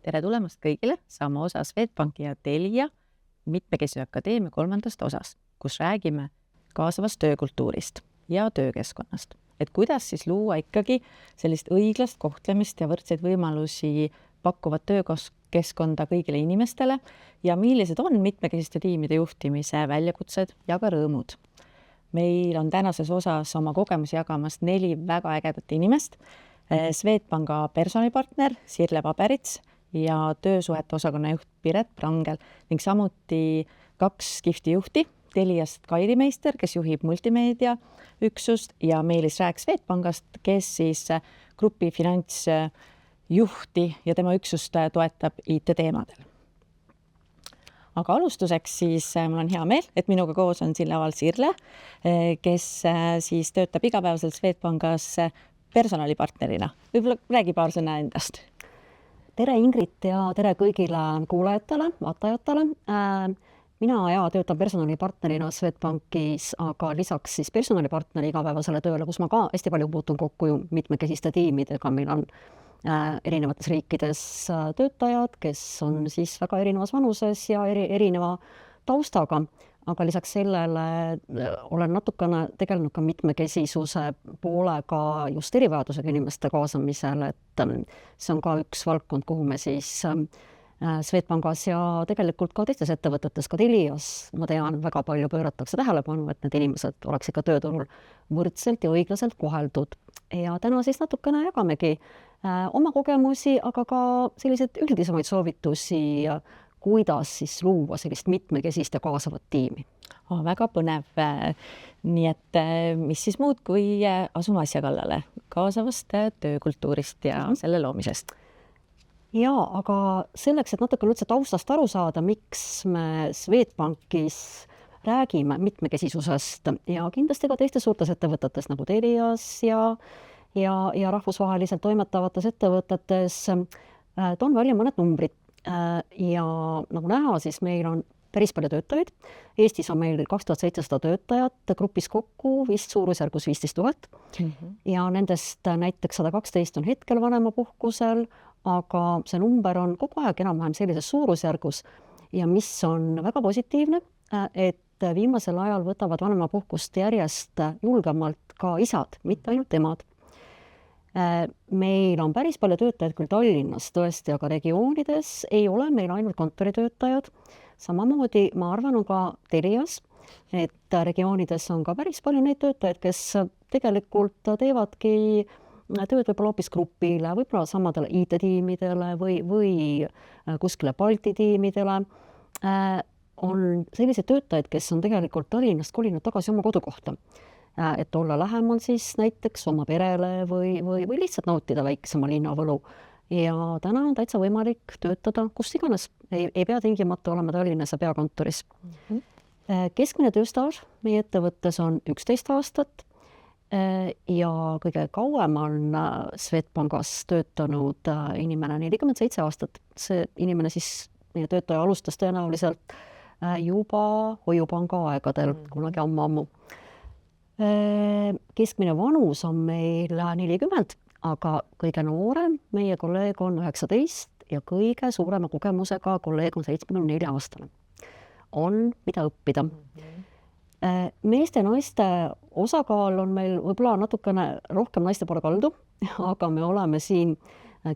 Tere tulemast kõigile saama osa Swedbanki ja Telia mitmekesisuse akadeemia 3. osas, kus räägime kaasavast töökultuurist ja töökeskkonnast. Et kuidas siis luua ikkagi sellist õiglast kohtlemist ja võrdseid võimalusi pakkuvat töökeskkonda kõigile inimestele ja millised on mitmekesiste tiimide juhtimise väljakutsed ja ka rõõmud. Meil on tänases osas oma kogemusi jagamas 4 väga ägedat inimest. Swedbanka personalipartner Sirle Paberits ja töösuhete osakonna juht Piret Prangel ning samuti 2 kihvti juhti, Teliast Kairi Meister, kes juhib multimeedia üksust ja Meelis Rääk Swedbankast, kes siis grupi finantsjuhti ja tema üksust toetab IT-teemadel. Aga alustuseks siis mul on hea meel, et minuga koos on siin laval Sirle, kes siis töötab igapäevaselt Swedbankas personalipartnerina. Võib-olla räägi paar sõna endast. Tere Ingrid ja tere kõigile kuulajatele, vaatajatele. Mina töötan personalipartnerina Swedbankis, aga lisaks siis personalipartneri igapäevasele tööle, kus ma ka hästi palju puutun kokku ju mitmekesiste tiimidega. Meil on erinevates riikides töötajad, kes on siis väga erinevas vanuses ja erineva taustaga. Aga lisaks sellele olen natukene tegelenud ka mitmekesisuse poolega just erivajadusega inimeste kaasamisel, et see on ka üks valdkond, kuhu me siis Swedbankas ja tegelikult ka teistes ettevõtetes, ka Telias, ma tean, väga palju pööratakse tähelepanu, et need inimesed oleks ikka tööturul võrdselt ja õiglaselt koheldud. Ja täna siis natukene jagamegi oma kogemusi, aga ka selliseid üldisemaid soovitusi, kuidas siis luua sellist mitmekesist ja kaasavat tiimi. Väga põnev. Nii et mis siis muud, kui asume asja kallale kaasavast töökultuurist ja selle loomisest? Jaa, aga selleks, et natuke üldse taustast aru saada, miks me Swedbankis räägime mitmekesisusest ja kindlasti ka teistes suurtes ettevõtetes nagu Telias ja rahvusvaheliselt toimetavates ettevõtetes, toon välja mõned numbrid. Ja nagu näha, siis meil on päris palju töötajaid. Eestis on meil 2700 töötajat, grupis kokku vist suurusjärgus 15 000 ja nendest näiteks 112 on hetkel vanemapuhkusel, aga see number on kogu aeg enam-vähem sellises suurusjärgus ja mis on väga positiivne, et viimasel ajal võtavad vanemapuhkust järjest julgemalt ka isad, mitte ainult emad. Meil on päris palju töötajaid küll Tallinnas tõesti, aga regioonides ei ole meil ainult kontoritöötajad. Samamoodi ma arvan on ka Telias, et regioonides on ka päris palju neid töötajaid, kes tegelikult teevadki tööd võib-olla hoopis grupile, võib-olla samadele IT-tiimidele või kuskile Balti tiimidele. On selliseid töötajaid, kes on tegelikult Tallinnast kolinud tagasi oma kodukohta. Et olla lähemal siis näiteks oma perele või lihtsalt nautida väiksema linnavõlu. Ja täna on täitsa võimalik töötada kus iganes. Ei pea tingimata olema Tallinnas ja peakontoris. Keskmine tööstaaž meie ettevõttes on 11 aastat ja kõige kauem on Swedbankas töötanud inimene 47 aastat. See inimene siis, meie töötaja alustas tõenäoliselt juba Hoiupanga aegadel, kunagi ammu. Keskmine vanus on meil 40, aga kõige noorem meie kolleeg on 19 ja kõige suurema kogemusega kolleeg on 74 aastane. On mida õppida. Meeste ja naiste osakaal on meil võib-olla natukene rohkem naiste poole kaldu, aga me oleme siin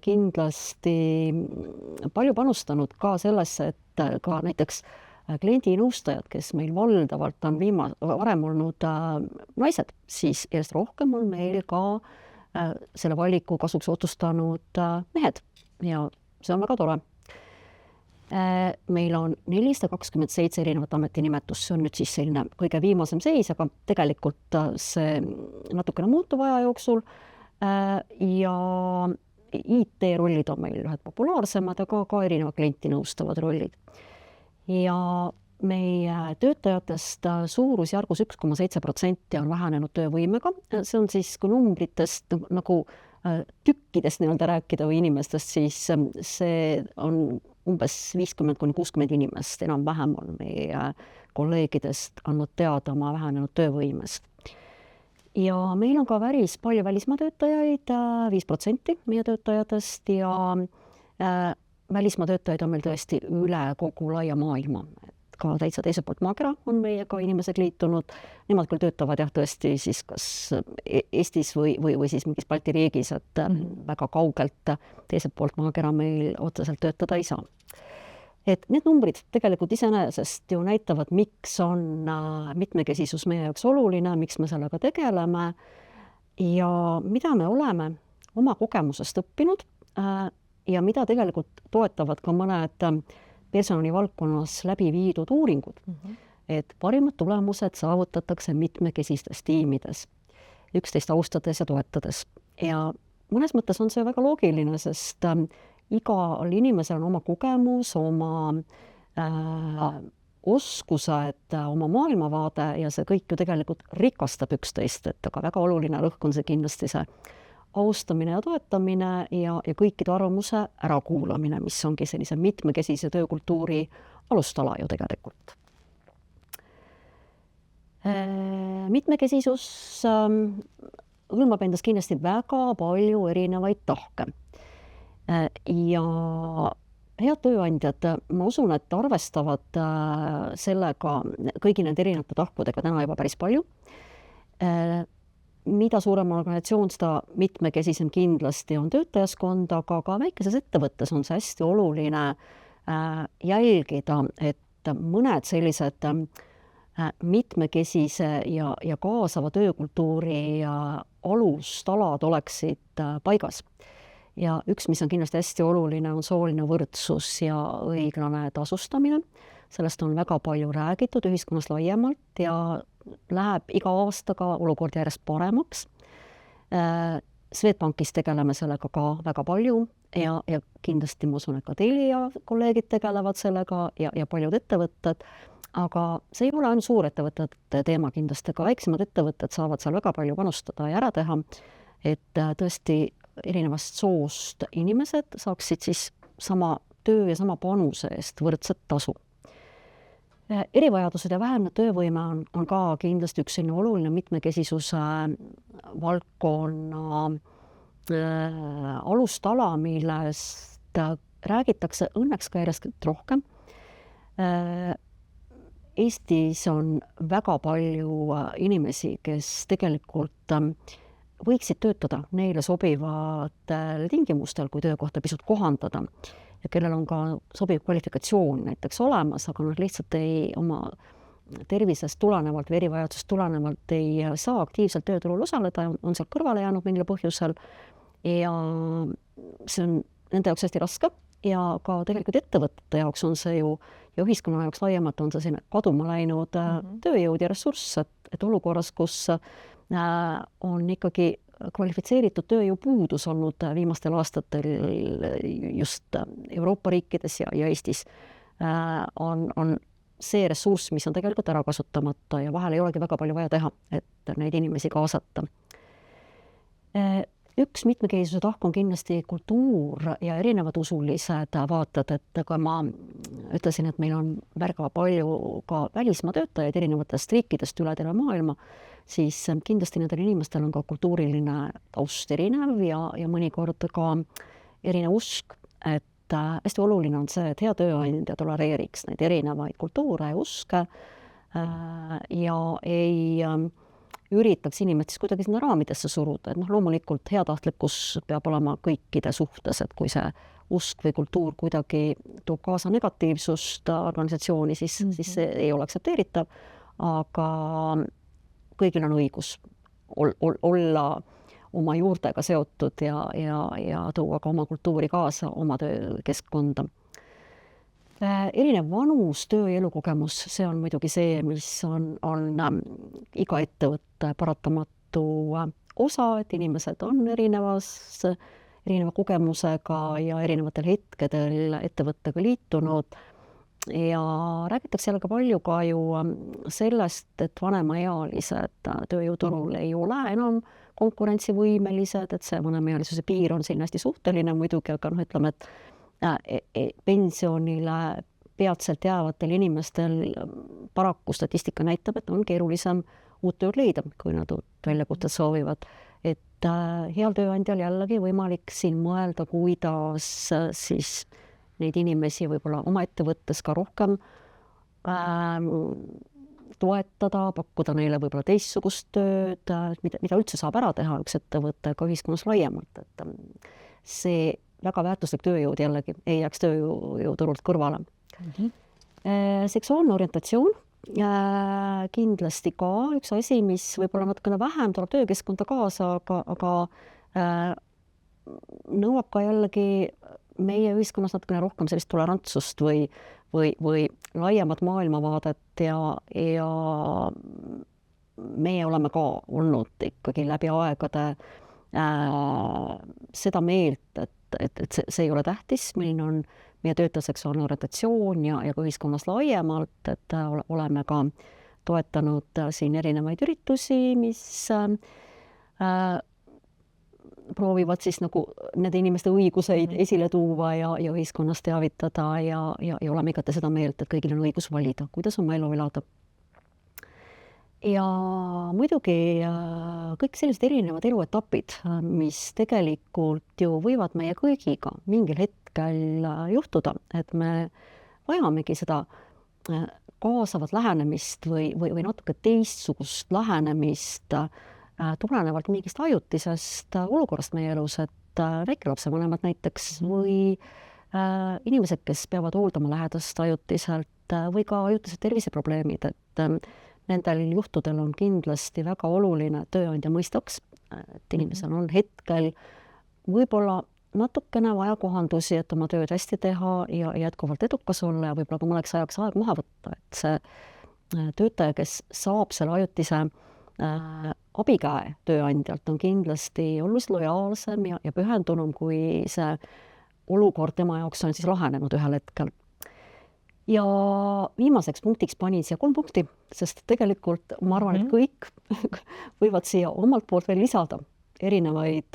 kindlasti palju panustanud ka sellesse, et ka näiteks kliendinõustajad, kes meil valdavalt on varem olnud naised, siis järjest rohkem on meil ka selle valiku kasuks otsustanud mehed ja see on väga tore. Meil on 427 erinevat ametinimetust, see on nüüd siis selline kõige viimasem seis, aga tegelikult see natukene muutub aja jooksul ja IT-rollid on meil ühed populaarsemad, aga ka erinevad klienti nõustavad rollid. Ja meie töötajatest suurusjärgus 1,7% on vähenenud töövõimega. See on siis, kui numbritest nagu tükkidest nii-öelda rääkida või inimestest, siis see on umbes 50–60 inimest, enam-vähem on meie kolleegidest andnud teada oma vähenenud töövõimest. Ja meil on ka päris palju välismaa töötajaid, 5% meie töötajatest ja välismaa töötajaid on meil tõesti üle kogu laia maailma, et ka täitsa teiselt poolt maakera on meiega inimesed liitunud, nemad küll töötavad jah, tõesti siis kas Eestis või siis mingis Balti riigis, et väga kaugelt teiselt poolt maakera meil otseselt töötada ei saa. Et need numbrid tegelikult iseenesest ju näitavad, miks on mitmekesisus meie jaoks oluline, miks me sellega tegeleme ja mida me oleme oma kogemusest õppinud ja mida tegelikult toetavad ka mõned personalivaldkonnas läbi viidud uuringud, et parimad tulemused saavutatakse mitmekesistes tiimides, üksteist austades ja toetades. Ja mõnes mõttes on see väga loogiline, sest igal inimesel on oma kogemus, oma oskused, oma maailmavaade ja see kõik ju tegelikult rikastab üksteist, et aga väga oluline rõhk on see kindlasti see austamine ja toetamine ja kõikide arvamuse ärakuulamine, mis ongi sellise mitmekesise töökultuuri alustala ju tegelikult. Mitmekesisus hõlmab endas kindlasti väga palju erinevaid tahke. Ja head tööandjad, ma usun, et arvestavad sellega kõigi nende erinevate tahkudega täna juba päris palju. Mida suurem organisatsioon, seda mitmekesisem kindlasti on töötajaskond, aga ka väikeses ettevõttes on see hästi oluline jälgida, et mõned sellised mitmekesise ja kaasava töökultuuri alustalad oleksid paigas. Ja üks, mis on kindlasti hästi oluline, on sooline võrdsus ja õiglane tasustamine. Sellest on väga palju räägitud ühiskonnas laiemalt ja läheb iga aastaga olukord järjest paremaks. Swedbankis tegeleme sellega ka väga palju ja kindlasti ma usun, et ka Telia kolleegid tegelevad sellega ja paljud ettevõtted, aga see ei ole ainult suurettevõtete teema, kindlasti ka väiksemad ettevõtted saavad seal väga palju panustada ja ära teha, et tõesti erinevast soost inimesed saaksid siis sama töö ja sama panuse eest võrdset tasu. Erivajadused ja vähemne töövõime on ka kindlasti üks selline oluline mitmekesisuse valdkonna alustala, millest räägitakse õnneks ka järjest rohkem. Eestis on väga palju inimesi, kes tegelikult võiksid töötada neile sobivatel tingimustel, kui töökohta pisut kohandada ja kellel on ka sobiv kvalifikatsioon näiteks olemas, aga nad lihtsalt oma tervisest tulenevalt või erivajadusest tulenevalt ei saa aktiivselt tööturul osaleda, on sealt kõrvale jäänud mingil põhjusel ja see on nende jaoks hästi raske ja ka tegelikult ettevõtete jaoks on see ju ja ühiskonna jaoks laiemalt on see selline kaduma läinud tööjõud ja ressurss, et olukorras, kus on ikkagi kvalifitseeritud tööjõupuudus olnud viimastel aastatel just Euroopa riikides ja Eestis, on see ressurss, mis on tegelikult ära kasutamata ja vahel ei olegi väga palju vaja teha, et neid inimesi kaasata. Üks mitmekesisuse tahk on kindlasti kultuur ja erinevad usulised vaated, et kui ma ütlesin, et meil on väga palju ka välismaa töötajaid erinevatest riikidest üle terve maailma, siis kindlasti nendel inimestel on ka kultuuriline taust erinev ja mõnikord ka erinev usk, et hästi oluline on see, et hea tööandja tolereeriks neid erinevaid kultuure ja uske ja ei üritaks inimest siis kuidagi sinna raamidesse suruda, et loomulikult heatahtlikkus peab olema kõikide suhtes, et kui see usk või kultuur kuidagi toob kaasa negatiivsust organisatsiooni, siis see ei ole aktsepteeritav, aga kõigil on õigus olla oma juurtega seotud ja tuua ka oma kultuuri kaasa oma töökeskkonda. Erinev vanus, töö ja elukogemus, see on muidugi see, mis on iga ettevõtte paratamatu osa, et inimesed on erineva kogemusega ja erinevatel hetkedel ettevõttega liitunud ja räägitakse jälle ka palju ka ju sellest, et vanemaealised tööjõuturul ei ole enam konkurentsivõimelised, et see vanemaealisuse piir on siin hästi suhteline muidugi, aga ütleme, et pensionile peatselt jäävatel inimestel paraku statistika näitab, et on keerulisem uut tööd leida, kui nad uut väljakutset soovivad. Et heal tööandjal jällegi võimalik siin mõelda, kuidas siis neid inimesi võib-olla oma ettevõttes ka rohkem toetada, pakkuda neile võib-olla teistsugust tööd, mida üldse saab ära teha üks ettevõte ka ühiskonnas laiemalt, et see väga väärtuslik tööjõud jällegi ei jääks tööjõuturult kõrvale. Seksuaalne orientatsioon, kindlasti ka üks asi, mis võib-olla natukene vähem tuleb töökeskkonda kaasa, aga nõuab ka jällegi meie ühiskonnas natukene rohkem sellist tolerantsust või laiemat maailmavaadet ja meie oleme ka olnud ikkagi läbi aegade seda meelt, et see ei ole tähtis, milline on meie töötaja seksuaalne orientatsioon ja ka ühiskonnas laiemalt, et oleme ka toetanud siin erinevaid üritusi, mis proovivad siis nagu nende inimeste õiguseid esile tuua ja ühiskonnas teavitada ja oleme igati seda meelt, et kõigil on õigus valida, kuidas oma elu elada. Ja muidugi kõik sellised erinevad eluetapid, mis tegelikult ju võivad meie kõigiga mingil hetkel juhtuda, et me vajamegi seda kaasavat lähenemist või natuke teistsugust lähenemist tulenevalt mingist ajutisest olukorrast meie elus, et väikelapsevanemad näiteks või inimesed, kes peavad hooldama lähedast ajutiselt või ka ajutised terviseprobleemid, et nendel juhtudel on kindlasti väga oluline tööandja mõistaks, et inimesel on hetkel võib-olla natukene vaja kohandusi, et oma tööd hästi teha ja jätkuvalt edukas olla ja võib-olla ka mõneks ajaks aeg maha võtta, et see töötaja, kes saab selle ajutise abikäe tööandjalt, on kindlasti oluliselt lojaalsem ja pühendunum, kui see olukord tema jaoks on siis lahenenud ühel hetkel. Ja viimaseks punktiks panin siia 3 punkti, sest tegelikult ma arvan, et kõik võivad siia omalt poolt veel lisada erinevaid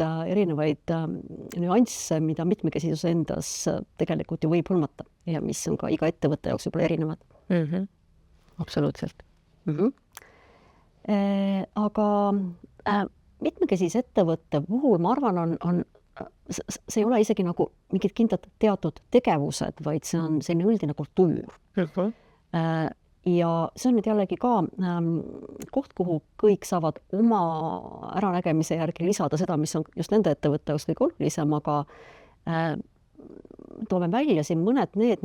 nüansse, mida mitmekesisus endas tegelikult ju võib hõlmata ja mis on ka iga ettevõtte jaoks võib-olla erinevad. Absoluutselt. Aga mitmekesise ettevõtte puhul ma arvan, see ei ole isegi nagu mingid kindlad teatud tegevused, vaid see on selline üldine kultuur. Ja see on nüüd jällegi ka koht, kuhu kõik saavad oma äranägemise järgi lisada seda, mis on just nende ettevõtte jaoks kõige olulisem, aga toome välja siin mõned need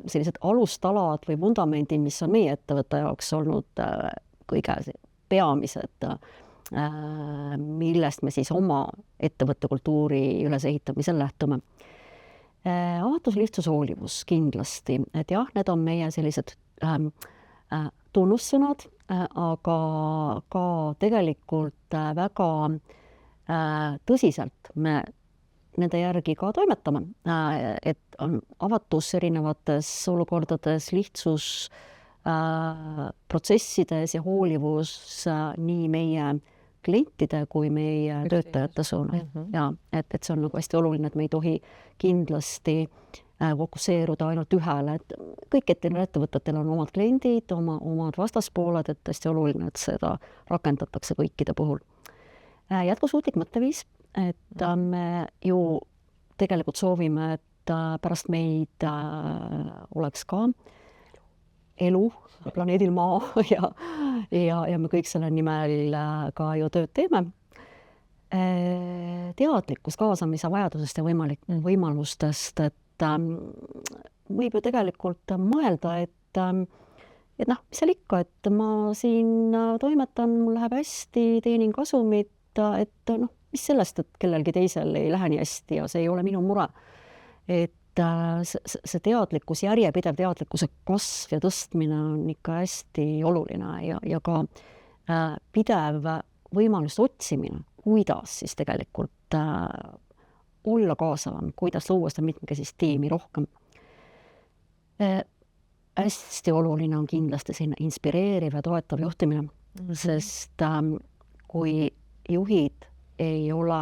sellised alustalad või vundamendid, mis on meie ettevõtte jaoks olnud kõige peamised, millest me siis oma ettevõtte kultuuri ülesehitamisel lähtume. Avatus, lihtsus, hoolivus kindlasti, et jah, need on meie sellised tunnussõnad, aga ka tegelikult väga tõsiselt me nende järgi ka toimetame, et on avatus erinevates olukordades, lihtsus protsessides ja hoolivus nii meie klientide kui meie töötajate suunal. Ja et see on nagu hästi oluline, et me ei tohi kindlasti fokusseeruda ainult ühele, et kõik ettevõtetel on omad kliendid, omad vastaspooled, et hästi oluline, et seda rakendatakse kõikide puhul. Jätkusuutlik mõtteviis, et me ju tegelikult soovime, et pärast meid oleks ka elu planeedil Maa ja me kõik selle nimel ka ju tööd teeme. Teadlikkus kaasamise vajadusest ja võimalustest, et võib ju tegelikult mõelda, et noh, mis seal ikka, et ma siin toimetan, mul läheb hästi, teenin kasumit, et noh, mis sellest, et kellelgi teisel ei lähe nii hästi ja see ei ole minu mure. Et see teadlikkus, järjepidev teadlikkuse kasv ja tõstmine on ikka hästi oluline ja ka pidev võimalust otsimine, kuidas siis tegelikult olla kaasavam, kuidas luua seda mitmekesist tiimi rohkem. Hästi oluline on kindlasti sinna inspireeriv ja toetav juhtimine, sest kui juhid ei ole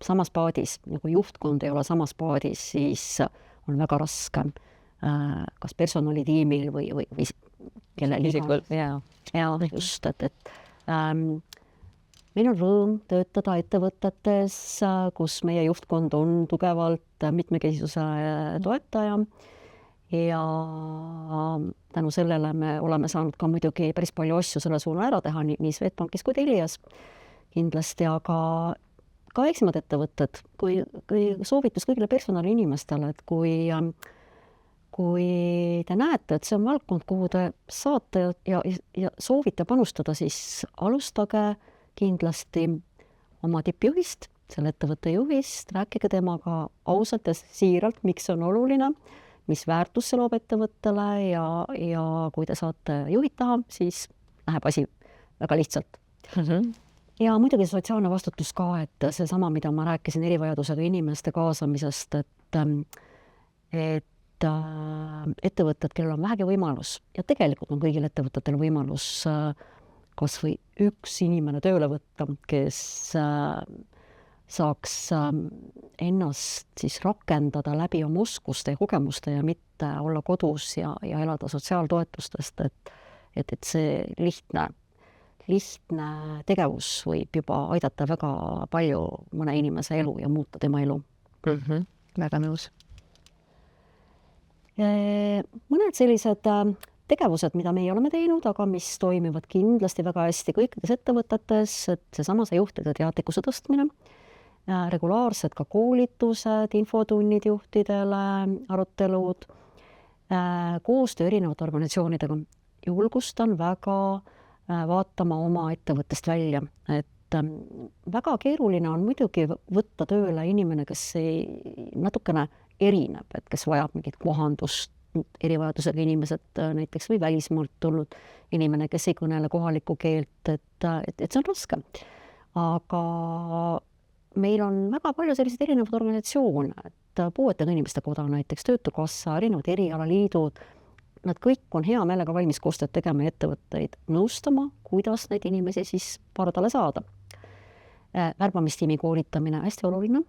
samas paadis, nagu juhtkond ei ole samas paadis, siis on väga raske kas personalitiimil või kellel isikul. Ja just, et meil on rõõm töötada ettevõtetes, kus meie juhtkond on tugevalt mitmekesisuse toetaja ja tänu sellele me oleme saanud ka muidugi päris palju asju selle suuna ära teha nii Swedbankis kui Telias kindlasti, aga ka väiksemad ettevõtted, kui soovitus kõigile personaliinimestele, et kui te näete, et see on valdkond, kuhu te saate ja soovite panustada, siis alustage kindlasti oma tippjuhist, selle ettevõtte juhist, rääkige temaga ausalt ja siiralt, miks see on oluline, mis väärtus see loob ettevõttele ja kui te saate juhid taha, siis läheb asi väga lihtsalt. Ja muidugi sotsiaalne vastutus ka, et seesama, mida ma rääkisin erivajadusega inimeste kaasamisest, et ettevõtted, kellel on vähegi võimalus ja tegelikult on kõigil ettevõtetel võimalus kas või üks inimene tööle võtta, kes saaks ennast siis rakendada läbi oma oskuste ja kogemuste ja mitte olla kodus ja elada sotsiaaltoetustest, et see lihtne tegevus võib juba aidata väga palju mõne inimese elu ja muuta tema elu. Väga nõus. Mõned sellised tegevused, mida meie oleme teinud, aga mis toimivad kindlasti väga hästi kõikides ettevõtetes, et seesama see juhtide teadlikkuse tõstmine, regulaarsed ka koolitused, infotunnid juhtidele, arutelud, koostöö erinevate organisatsioonidega. Julgustan väga vaatama oma ettevõttest välja, et väga keeruline on muidugi võtta tööle inimene, kes natukene erineb, et kes vajab mingit kohandust, erivajadusega inimesed näiteks või välismaalt tulnud inimene, kes ei kõnele kohalikku keelt, et see on raske. Aga meil on väga palju selliseid erinevaid organisatsioone, et puuetega inimeste koda näiteks, Töötukassa, erinevad erialaliidud, nad kõik on hea meelega valmis koostööd tegema ja ettevõtteid nõustama, kuidas neid inimesi siis pardale saada. Värbamistiimi koolitamine hästi oluline,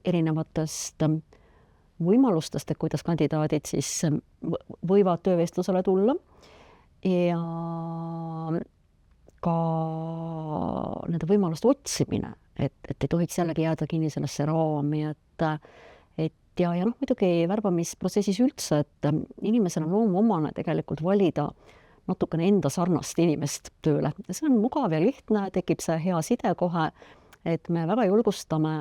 erinevatest võimalustest, et kuidas kandidaadid siis võivad töövestlusele tulla ja ka nende võimaluste otsimine, et ei tohiks jällegi jääda kinni sellesse raami, et muidugi värbamisprotsessis üldse, et inimesel on loomuomane tegelikult valida natukene enda sarnast inimest tööle. See on mugav ja lihtne, tekib see hea side kohe, et me väga julgustame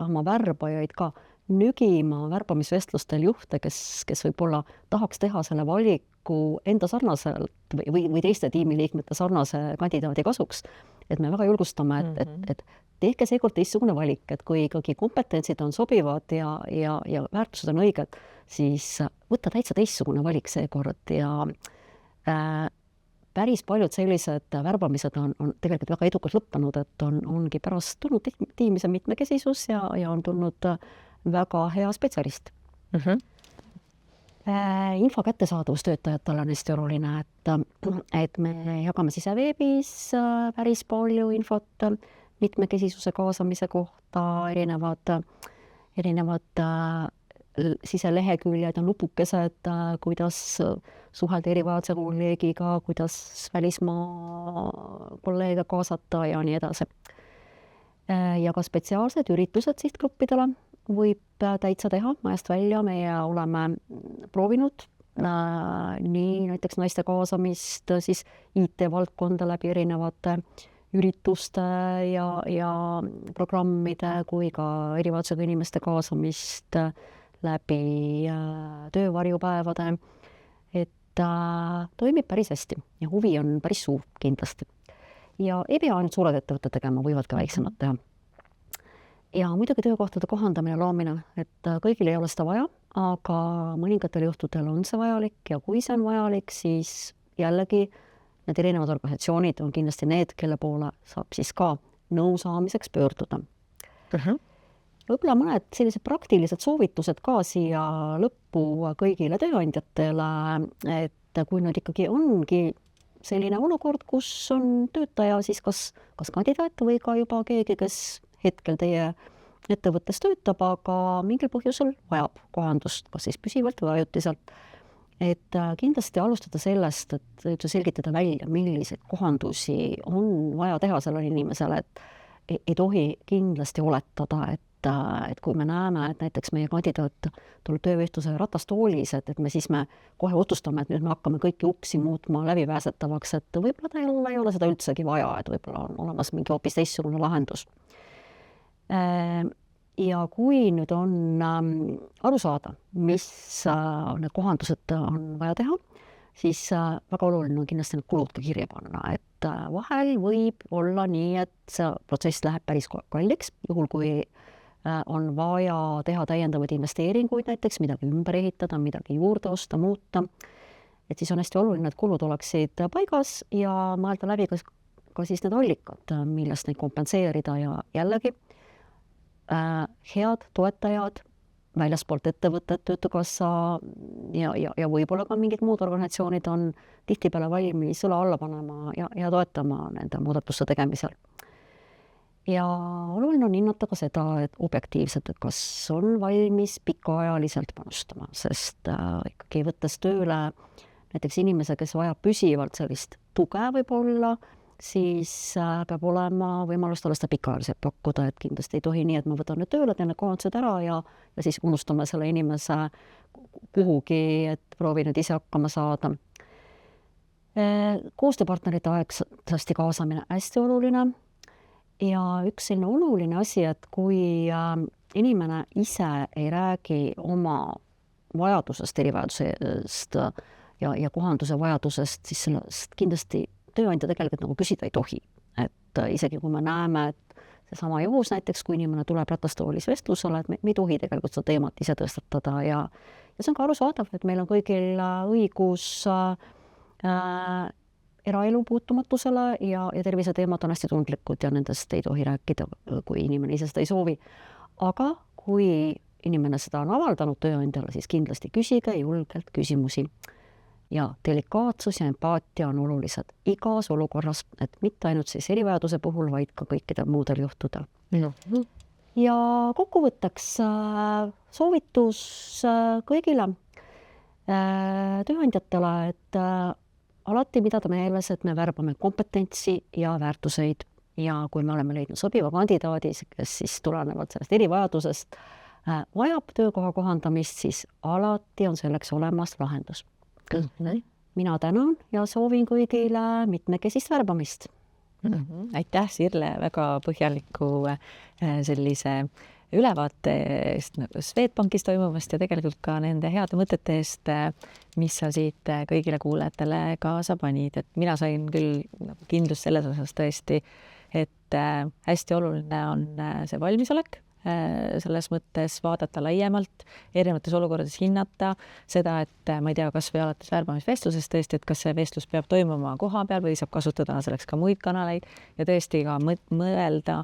oma värbajaid ka nügima värbamisvestlustel juhte, kes võib-olla tahaks teha selle valiku enda sarnaselt või teiste tiimiliikmete sarnase kandidaadi kasuks. Et me väga julgustame, et tehke seekord teistsugune valik, et kui ikkagi kompetentsid on sobivad ja väärtused on õiged, siis võtta täitsa teistsugune valik seekord ja päris paljud sellised värbamised on tegelikult väga edukalt lõppenud, et ongi pärast tulnud tiimise mitmekesisus ja on tulnud väga hea spetsialist. Info kättesaadavus töötajatele on hästi oluline, et me jagame siseveebis päris palju infot mitmekesisuse kaasamise kohta, erinevad siseleheküljed on lupukesed, kuidas suhelda erivajaduse kolleegiga, kuidas välismaa kolleege kaasata ja nii edasi. Ja ka spetsiaalsed üritused sihtgruppidele võib täitsa teha majast välja, meie oleme proovinud nii näiteks naiste kaasamist siis IT-valdkonda läbi erinevate ürituste ja programmide kui ka erivajadusega inimeste kaasamist läbi töövarjupäevade, et toimib päris hästi ja huvi on päris suur kindlasti. Ja ei pea ainult suured ettevõtted tegema, võivad ka väiksemad teha. Ja muidugi töökohtade kohandamine, loomine, et kõigil ei ole seda vaja, aga mõningatel juhtudel on see vajalik ja kui see on vajalik, siis jällegi need erinevad organisatsioonid on kindlasti need, kelle poole saab siis ka nõu saamiseks pöörduda. Võib-olla mõned sellised praktilised soovitused ka siia lõppu kõigile tööandjatele, et kui nüüd ikkagi ongi selline olukord, kus on töötaja siis kas kandidaat või ka juba keegi, kes hetkel teie ettevõttes töötab, aga mingil põhjusel vajab kohandust, kas siis püsivalt või ajutiselt. et kindlasti alustada sellest, et üldse selgitada välja, milliseid kohandusi on vaja teha sellele inimesele, et ei tohi kindlasti oletada, et kui me näeme, et näiteks meie kandidaat tuleb töövestluse ratastoolis, et me kohe otsustame, et nüüd me hakkame kõiki uksi muutma läbipääsetavaks, et võib-olla tal ei ole seda üldsegi vaja, et võib-olla on olemas mingi hoopis teistsugune lahendus. Ja kui nüüd on aru saada, mis need kohandused on vaja teha, siis väga oluline on kindlasti need kulud ka kirja panna, et vahel võib olla nii, et see protsess läheb päris kalliks, juhul kui on vaja teha täiendavaid investeeringuid, näiteks midagi ümber ehitada, midagi juurde osta, muuta, et siis on hästi oluline, et kulud oleksid paigas ja mõelda läbi ka siis need allikad, millest neid kompenseerida ja jällegi head toetajad väljaspoolt ettevõtet, töötukassa ja võib-olla ka mingid muud organisatsioonid on tihtipeale valmis õla alla panema ja toetama nende muudatuste tegemisel. Ja oluline on hinnata ka seda, et objektiivselt, et kas on valmis pikaajaliselt panustama, sest ikkagi võttes tööle näiteks inimese, kes vajab püsivalt sellist tuge võib-olla, siis peab olema võimalus talle seda pikaajaliselt pakkuda, et kindlasti ei tohi nii, et ma võtan nüüd tööle, teen need kohandused ära ja siis unustame selle inimese kuhugi, et proovi nüüd ise hakkama saada. Koostööpartnerite aegsasti kaasamine hästi oluline ja üks selline oluline asi, et kui inimene ise ei räägi oma vajadusest, erivajadusest ja kohanduse vajadusest, siis sellest kindlasti tööandja tegelikult nagu küsida ei tohi. Et isegi kui me näeme, et seesama juhus näiteks, kui inimene tuleb ratastoolis vestlusele, et me ei tohi tegelikult seda teemat ise tõstatada ja see on ka arusaadav, et meil on kõigil õigus eraelu puutumatusele ja terviseteemad on hästi tundlikud ja nendest ei tohi rääkida, kui inimene ise seda ei soovi. Aga kui inimene seda on avaldanud tööandjale, siis kindlasti küsige julgelt küsimusi. Ja delikaatsus ja empaatia on olulised igas olukorras, et mitte ainult siis erivajaduse puhul, vaid ka kõikidel muudel juhtudel. Ja kokkuvõtteks soovitus kõigile tööandjatele, et alati pidada meeles, et me värbame kompetentsi ja väärtuseid ja kui me oleme leidnud sobiva kandidaadi, kes siis tulenevalt sellest erivajadusest vajab töökoha kohandamist, siis alati on selleks olemas lahendus. Mina tänan ja soovin kõigile mitmekesist värbamist. Aitäh, Sirle, väga põhjaliku sellise ülevaate eest Swedbankis toimuvast ja tegelikult ka nende heade mõtete eest, mis sa siit kõigile kuulajatele kaasa panid. Et mina sain küll kindlust selles osas tõesti, et hästi oluline on see valmisolek, selles mõttes vaadata laiemalt, erinevates olukordades hinnata seda, et ma ei tea, kas või alates värbamisvestlusest tõesti, et kas see vestlus peab toimuma koha peal või saab kasutada selleks ka muid kanaleid ja tõesti ka mõelda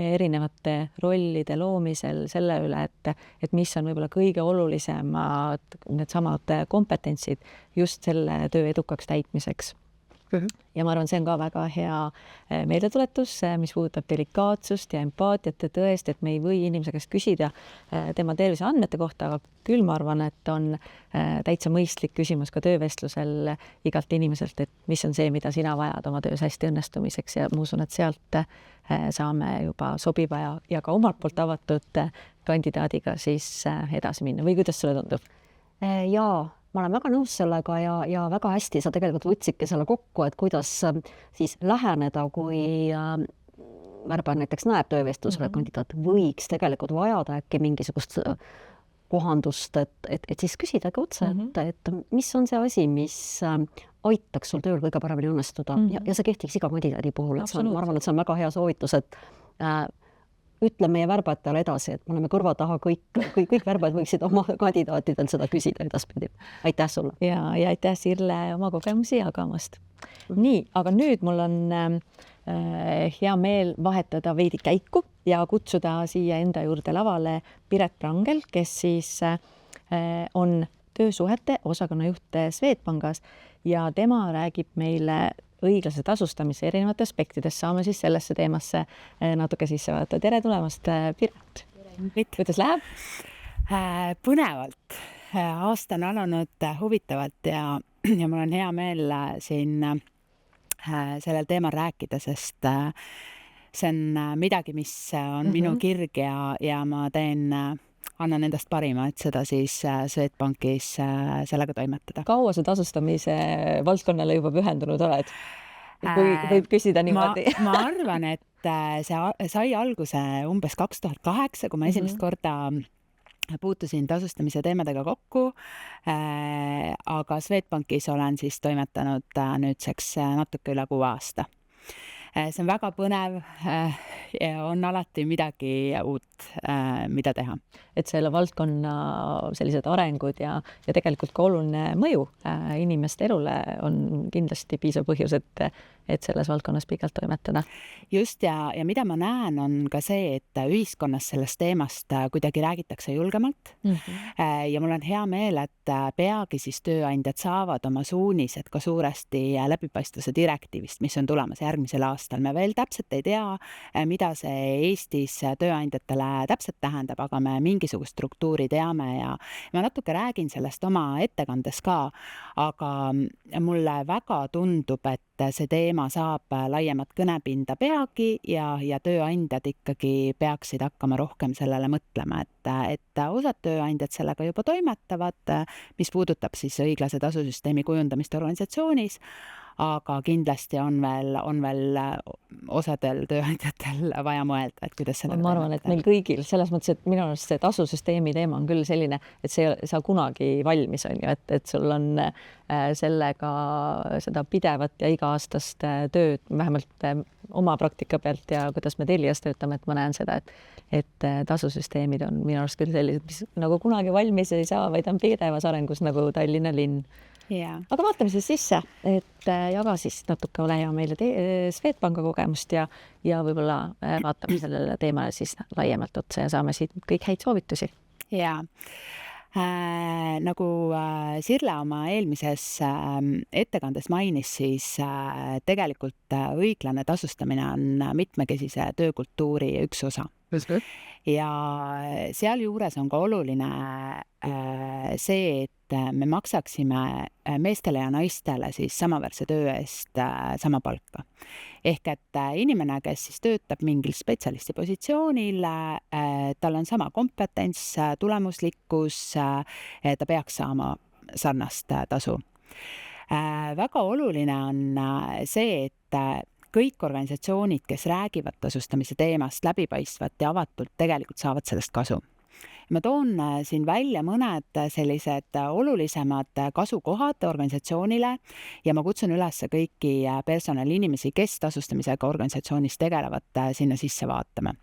erinevate rollide loomisel selle üle, et mis on võib-olla kõige olulisemad needsamad kompetentsid just selle töö edukaks täitmiseks. Ja ma arvan, see on ka väga hea meeldetuletus, mis puudutab delikaatsust ja empaatiat ja tõesti, et me ei või inimese käest küsida tema terviseandmete kohta, aga küll ma arvan, et on täitsa mõistlik küsimus ka töövestlusel igalt inimeselt, et mis on see, mida sina vajad oma töös hästi õnnestumiseks ja ma usun, et sealt saame juba sobiva ja ka omalt poolt avatud kandidaadiga siis edasi minna või kuidas sulle tundub? Jaa, ma olen väga nõus sellega ja väga hästi sa tegelikult võtsidki selle kokku, et kuidas siis läheneda, kui värbaja näiteks näeb töövestlusele kandidaat, võiks tegelikult vajada äkki mingisugust kohandust, et siis küsidagi otse, et mis on see asi, mis aitaks sul tööl kõige paremini õnnestuda ja see kehtiks iga kandidaadi puhul. Ma arvan, et see on väga hea soovitus, et ütle meie värbajatele edasi, et me oleme kõrva taha kõik värbajad võiksid oma kandidaatidel seda küsida edaspidi. Aitäh sulle! Ja aitäh, Sirle, oma kogemusi jagamast. Nii, aga nüüd mul on hea meel vahetada veidi käiku ja kutsuda siia enda juurde lavale Piret Prangel, kes siis on töösuhete osakonnajuht Swedbankis ja tema räägib meile õiglase tasustamise erinevate aspektidest. Saame siis sellesse teemasse natuke sisse vaadata. Tere tulemast, Piret! Kuidas läheb? Põnevalt. Aasta on alanud huvitavalt ja mul on hea meel siin sellel teemal rääkida, sest see on midagi, mis on minu kirg ja ma annan endast parima, et seda siis Swedbankis sellega toimetada. Kaua sa tasustamise valdkonnale juba pühendunud oled? Kui võib küsida niimoodi. Ma arvan, et see sai alguse umbes 2008, kui ma esimest korda puutusin tasustamise teemadega kokku, aga Swedbankis olen siis toimetanud nüüdseks natuke üle 6 aasta. See on väga põnev ja on alati midagi uut, mida teha. Et selle valdkonna sellised arengud ja tegelikult ka oluline mõju inimeste elule on kindlasti piisav põhjus, et selles valdkonnas pikalt toimetada. Just ja mida ma näen, on ka see, et ühiskonnas sellest teemast kuidagi räägitakse julgemalt. Ja mul on hea meel, et peagi siis tööandjad saavad oma suunised ka suuresti läbipaistvuse direktiivist, mis on tulemas järgmisel aastal. Me veel täpselt ei tea, mida see Eestis tööandjatele täpselt tähendab, aga me mingisugust struktuuri teame ja ma natuke räägin sellest oma ettekandes ka, aga mulle väga tundub, et see teema saab laiemat kõnepinda peagi ja tööandjad ikkagi peaksid hakkama rohkem sellele mõtlema, et osad tööandjad sellega juba toimetavad, mis puudutab siis õiglase tasusüsteemi kujundamist organisatsioonis, aga kindlasti on veel osadel tööandjatel vaja mõelda, et kuidas seda ma arvan, et meil kõigil, selles mõttes, et minu arust see tasusüsteemi teema on küll selline, et see ei saa kunagi valmis, on ju, et sul on sellega seda pidevat ja iga-aastast tööd, vähemalt oma praktika pealt ja kuidas me Telias töötame, et ma näen seda, et tasusüsteemid on minu arust küll sellised, mis nagu kunagi valmis ei saa, vaid on pidevas arengus nagu Tallinna linn. Yeah. Aga vaatame siis sisse, et jaga siis natuke ole hea meile Swedbanka kogemust ja võib-olla vaatame sellele teemale siis laiemalt otsa ja saame siit kõik häid soovitusi. Ja nagu Sirle oma eelmises ettekandes mainis, siis tegelikult õiglane tasustamine on mitmekesise töökultuuri üks osa. Ja sealjuures on ka oluline see, et me maksaksime meestele ja naistele siis samaväärse töö eest sama palka. Ehk et inimene, kes siis töötab mingil spetsialisti positsioonil, tal on sama kompetents, tulemuslikkus, ta peaks saama sarnast tasu. Väga oluline on see, et kõik organisatsioonid, kes räägivad tasustamise teemast läbipaistvalt ja avatult, tegelikult saavad sellest kasu. Ma toon siin välja mõned sellised olulisemad kasukohad organisatsioonile ja ma kutsun üles kõiki personaliinimesi, kes tasustamisega organisatsioonis tegelevad, sinna sisse vaatama.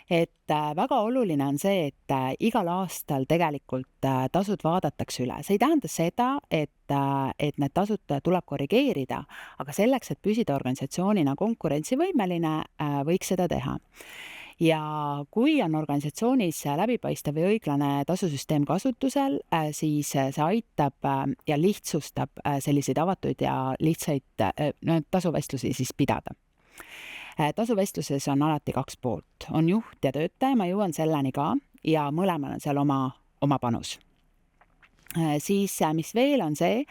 Et väga oluline on see, et igal aastal tegelikult tasud vaadatakse üle. See ei tähenda seda, et need tasud tuleb korrigeerida, aga selleks, et püsida organisatsioonina konkurentsivõimeline, võiks seda teha. Ja kui on organisatsioonis läbipaistev ja õiglane tasusüsteem kasutusel, siis see aitab ja lihtsustab selliseid avatuid ja lihtsaid tasuvestlusi siis pidada. Tasuvestluses on alati 2 poolt. On juht ja töötaja, ma jõuan selleni ka ja mõlemal on seal oma panus. Siis mis veel on see,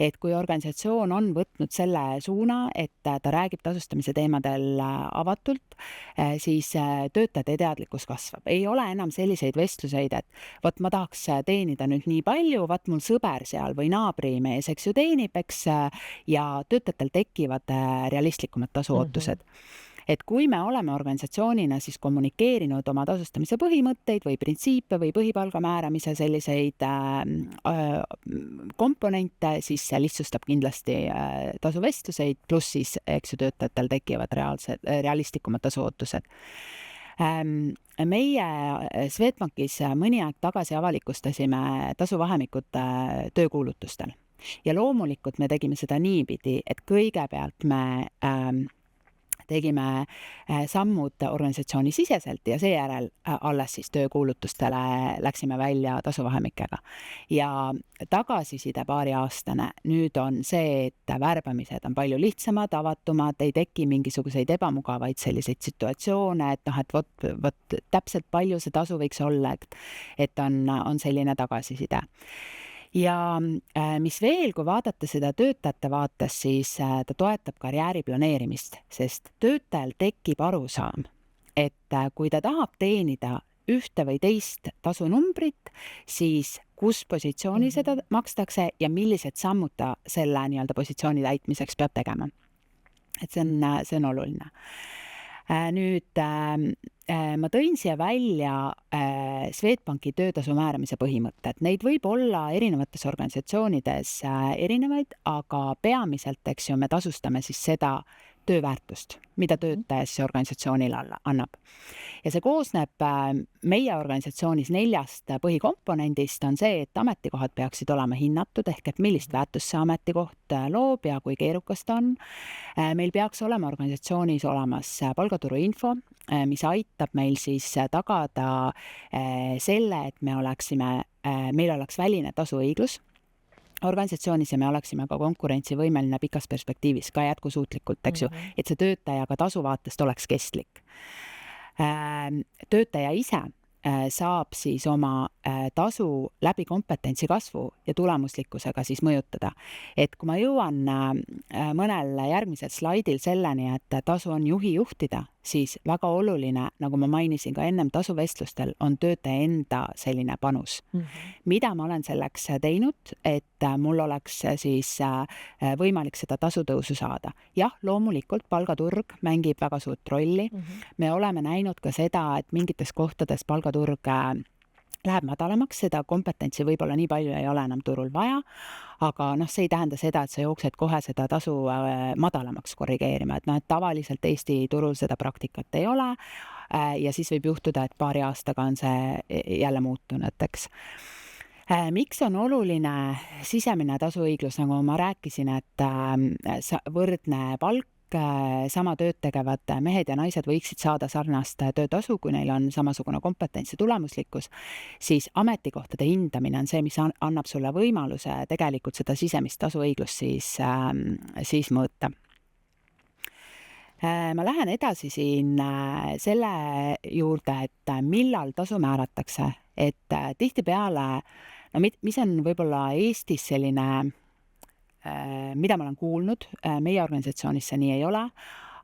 et kui organisatsioon on võtnud selle suuna, et ta räägib tasustamise teemadel avatult, siis töötajate teadlikkus kasvab. Ei ole enam selliseid vestluseid, et ma tahaks teenida nüüd nii palju, mul sõber seal või naabrimees, eks ju teenib, ja töötajatel tekivad realistlikumad tasuootused. Et kui me oleme organisatsioonina siis kommunikeerinud oma tasustamise põhimõtteid või printsiipe või põhipalga määramise selliseid komponente, siis see lihtsustab kindlasti tasuvestluseid, pluss siis, eks ju, töötajatel tekivad realistlikumad tasuootused. Meie Swedbankis mõni aeg tagasi avalikustasime tasuvahemikud töökuulutustel. Ja loomulikult me tegime seda niipidi, et kõigepealt me tegime sammud organisatsiooni siseselt ja seejärel alles siis töökuulutustele läksime välja tasuvahemikega. Ja tagasiside paariaastane nüüd on see, et värbamised on palju lihtsamad, avatumad, ei teki mingisuguseid ebamugavaid selliseid situatsioone, et et vot täpselt palju see tasu võiks olla, et on selline tagasiside. Ja mis veel, kui vaadata seda töötajate vaates, siis ta toetab karjääri planeerimist, sest töötajal tekib arusaam, et kui ta tahab teenida ühte või teist tasunumbrit, siis kus positsiooni seda makstakse ja millised sammud ta selle nii-öelda positsiooni täitmiseks peab tegema. Et see on oluline. Nüüd ma tõin siia välja Swedbanki töötasu määramise põhimõtted. Neid võib olla erinevates organisatsioonides erinevaid, aga peamiselt, eks ju, me tasustame siis seda tööväärtust, mida töötaja siis organisatsioonile annab. Ja see koosneb meie organisatsioonis 4 põhikomponendist, on see, et ametikohad peaksid olema hinnatud, ehk et millist väärtust see ametikoht loob ja kui keerukas ta on. Meil peaks olema organisatsioonis olemas palgaturu info, mis aitab meil siis tagada selle, et meil oleks väline tasuõiglus organisatsioonis ja me oleksime ka konkurentsivõimeline pikas perspektiivis, ka jätkusuutlikult, eks ju, et see töötaja ka tasuvaatest oleks kestlik. Töötaja ise saab siis oma tasu läbi kompetentsi kasvu ja tulemuslikkusega siis mõjutada. Et kui ma jõuan mõnel järgmisel slaidil selleni, et tasu on juhi juhtida, siis väga oluline, nagu ma mainisin ka ennem tasuvestlustel, on töötaja enda selline panus. Mida ma olen selleks teinud, et mul oleks siis võimalik seda tasutõusu saada? Jah, loomulikult palgaturg mängib väga suurt rolli. Me oleme näinud ka seda, et mingites kohtades palgaturg läheb madalamaks, seda kompetentsi võib-olla nii palju ei ole enam turul vaja, aga see ei tähenda seda, et sa jooksed kohe seda tasu madalamaks korrigeerima, et et tavaliselt Eesti turul seda praktikat ei ole ja siis võib juhtuda, et paari aastaga on see jälle muutunud, eks. Miks on oluline sisemine tasuõiglus, nagu ma rääkisin, et võrdne palk, sama tööd tegevad mehed ja naised võiksid saada sarnast töötasu, kui neil on samasugune kompetents ja tulemuslikkus, siis ametikohtade hindamine on see, mis annab sulle võimaluse tegelikult seda sisemist tasuõiglust siis mõõta. Ma lähen edasi siin selle juurde, et millal tasu määratakse, et tihtipeale, mis on võib-olla Eestis selline mida ma olen kuulnud, meie organisatsioonis see nii ei ole,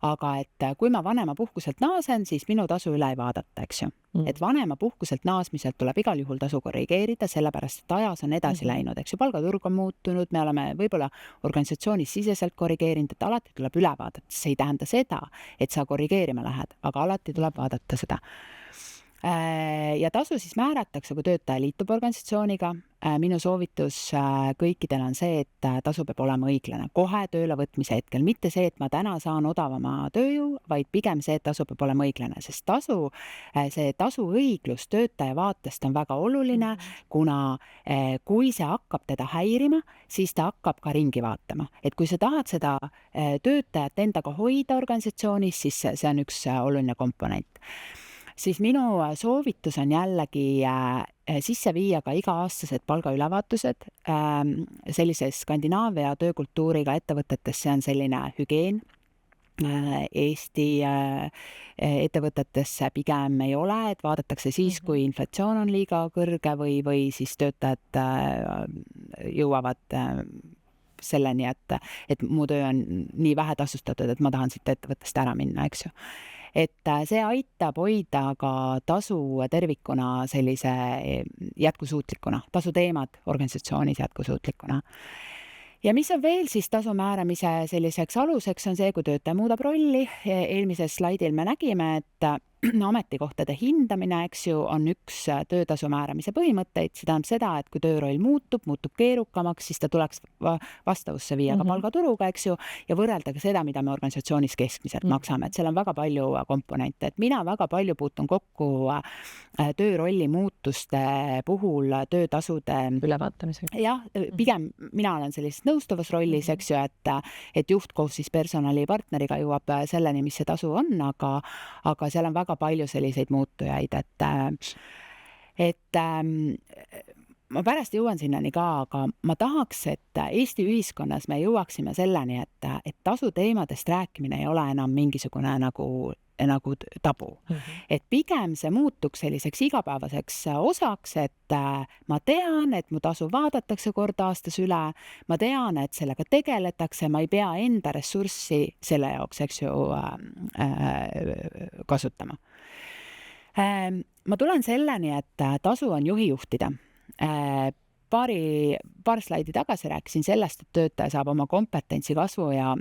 aga et kui ma vanemapuhkuselt naasen, siis minu tasu üle ei vaadata, eks ju. Et vanemapuhkuselt naasmiselt tuleb igal juhul tasu korrigeerida, sellepärast et ajas on edasi läinud, eks ju, palgaturg on muutunud, me oleme võib-olla organisatsioonis siseselt korrigeerinud, et alati tuleb üle vaadata, see ei tähenda seda, et sa korrigeerima lähed, aga alati tuleb vaadata seda. Ja tasu siis määratakse, kui töötaja liitub organisatsiooniga. Minu soovitus kõikidel on see, et tasu peab olema õiglane kohe tööle võtmise hetkel. Mitte see, et ma täna saan odavama tööjõu, vaid pigem see, et tasu peab olema õiglane, sest see tasuõiglus töötaja vaatest on väga oluline, kuna kui see hakkab teda häirima, siis ta hakkab ka ringi vaatama. Et kui sa tahad seda töötajat endaga hoida organisatsioonis, siis see on üks oluline komponent. Siis minu soovitus on jällegi sisse viia ka iga-aastased palgaülevaatused. Sellise Skandinaavia töökultuuriga ettevõtetes see on selline hügieen. Eesti ettevõtetes pigem ei ole, et vaadatakse siis, kui inflatsioon on liiga kõrge või siis töötajad jõuavad selleni, et mu töö on nii vähe tasustatud, et ma tahan siit ettevõttest ära minna, eks ju. Et see aitab hoida ka tasu tervikuna sellise jätkusuutlikuna, tasuteemad organisatsioonis jätkusuutlikuna. Ja mis on veel siis tasu määramise selliseks aluseks on see, kui töötaja muudab rolli. Eelmises slaidil me nägime, et ametikohtade hindamine, eks ju, on üks töötasu määramise põhimõtteid. See tähendab seda, et kui tööroll muutub keerukamaks, siis ta tuleks vastavusse viia ka palgaturuga, eks ju, ja võrrelda ka seda, mida me organisatsioonis keskmiselt maksame. Et seal on väga palju komponente. Et mina väga palju puutun kokku töörolli muutuste puhul töötasude ülevaatamisega. Jah, pigem mina olen sellises nõustavas rollis, eks ju, et juht koos siis personalipartneriga jõuab selleni, mis see tasu on, aga seal on väga palju selliseid muutujaid, et ma pärast jõuan sinnani ka, aga ma tahaks, et Eesti ühiskonnas me jõuaksime selleni, et tasuteemadest rääkimine ei ole enam mingisugune nagu tabu. Et pigem see muutuks selliseks igapäevaseks osaks, et ma tean, et mu tasu vaadatakse kord aastas üle, ma tean, et sellega tegeletakse, ma ei pea enda ressurssi selle jaoks, eks ju, kasutama. Ma tulen selleni, et tasu on juhijuhtida. Paar slaidi tagasi rääkisin sellest, et töötaja saab oma kompetentsi kasvu ja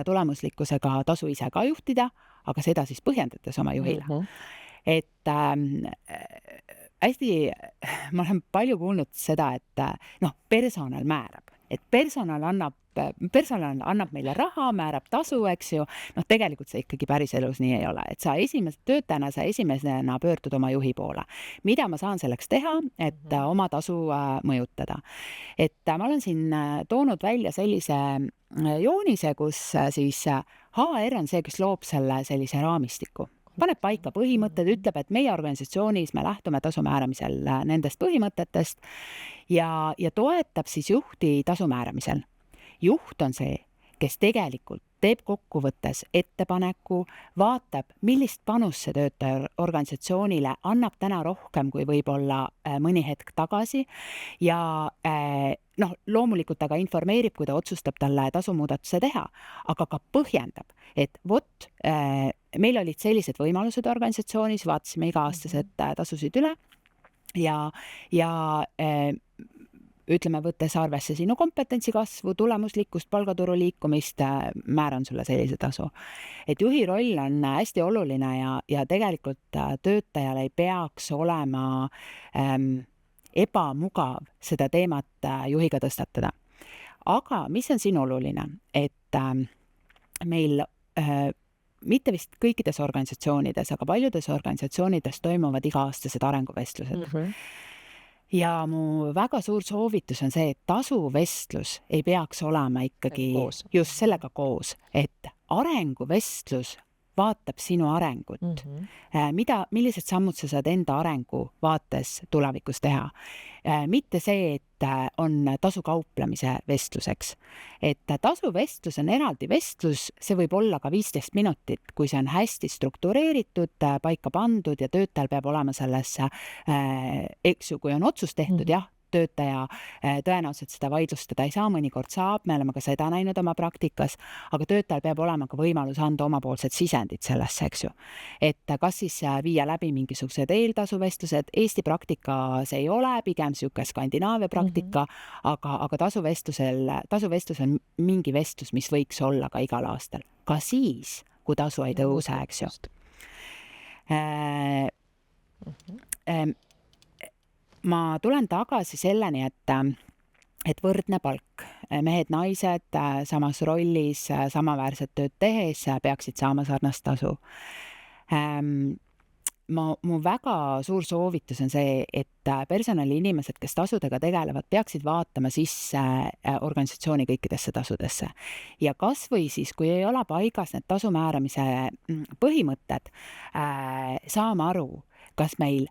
tulemuslikkusega tasu ise ka juhtida, aga seda siis põhjendades oma juhile. Et hästi, ma olen palju kuulnud seda, et personal määrab, et personal annab meile raha, määrab tasu, eks ju. Tegelikult see ikkagi päris elus nii ei ole, et sa töötajana sa esimesena pöördud oma juhi poole. Mida ma saan selleks teha, et oma tasu mõjutada? Et ma olen siin toonud välja sellise joonise, kus siis HR on see, kes loob sellise raamistiku. Paneb paika põhimõtted, ütleb, et meie organisatsioonis me lähtume tasu määramisel nendest põhimõtetest ja toetab siis juhti tasu määramisel. Juht on see, kes tegelikult teeb kokkuvõttes ettepaneku, vaatab, millist panust see töötaja organisatsioonile annab täna rohkem kui võib-olla mõni hetk tagasi ja loomulikult aga informeerib, kui ta otsustab talle tasumuudatuse teha, aga ka põhjendab, et meil olid sellised võimalused organisatsioonis, vaatasime iga-aastased tasusid üle ja ütleme, võttes arvesse sinu kompetentsi kasvu, tulemuslikkust, palgaturu liikumist, määran sulle sellise tasu. Et juhi roll on hästi oluline ja tegelikult töötajal ei peaks olema ebamugav seda teemat juhiga tõstatada. Aga mis on siin oluline, et meil mitte vist kõikides organisatsioonides, aga paljudes organisatsioonides toimuvad iga-aastased arenguvestlused. Ja mu väga suur soovitus on see, et tasuvestlus ei peaks olema ikkagi just sellega koos, et arenguvestlus vaatab sinu arengut. Millised sammud sa saad enda arengu vaates tulevikus teha? Mitte see, et on tasukauplemise vestluseks. Et tasuvestlus on eraldi vestlus, see võib olla ka 15 minutit, kui see on hästi struktureeritud, paika pandud ja töötajal peab olema sellesse, eks ju, kui on otsus tehtud, jah, töötaja tõenäoliselt seda vaidlustada ei saa, mõnikord saab, me oleme ka seda näinud oma praktikas, aga töötajal peab olema ka võimalus anda omapoolsed sisendid sellesse, eks ju. Et kas siis viia läbi mingisugused eeltasuvestlused, Eesti praktikas ei ole, pigem siuke Skandinaavia praktika, aga tasuvestlusel mingi vestlus, mis võiks olla ka igal aastal. Ka siis, kui tasu ei tõuse, eks ju. Ma tulen tagasi selleni, et võrdne palk, mehed-naised samas rollis, samaväärset tööd tehes peaksid saama sarnast tasu. Mu väga suur soovitus on see, et personaliinimesed, kes tasudega tegelevad, peaksid vaatama sisse organisatsiooni kõikidesse tasudesse. Ja kas või siis, kui ei ole paigas need tasumääramise põhimõtted, saama aru, kas meil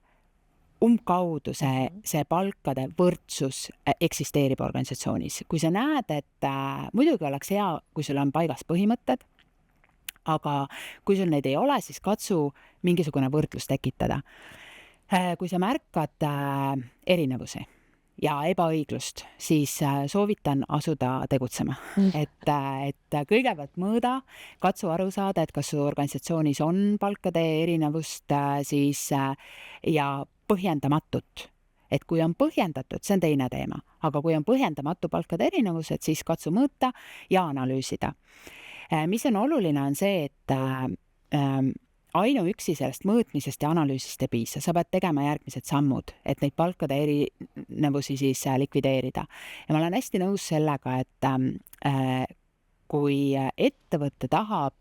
umbkaudu see palkade võrdsus eksisteerib organisatsioonis. Kui sa näed, et muidugi oleks hea, kui sul on paigas põhimõtted, aga kui sul neid ei ole, siis katsu mingisugune võrdlus tekitada. Kui sa märkad erinevusi ja ebaõiglust, siis soovitan asuda tegutsema. Et kõigepealt mõõda, katsu aru saada, et kas su organisatsioonis on palkade erinevust siis ja põhjendamatut. Et kui on põhjendatud, see on teine teema, aga kui on põhjendamatu palkade erinevused, siis katsu mõõta ja analüüsida. Mis on oluline, on see, et ainuüksi sellest mõõtmisest ja analüüsist ei piisa, sa pead tegema järgmised sammud, et neid palkade erinevusi siis likvideerida. Ja ma olen hästi nõus sellega, et kui ettevõte tahab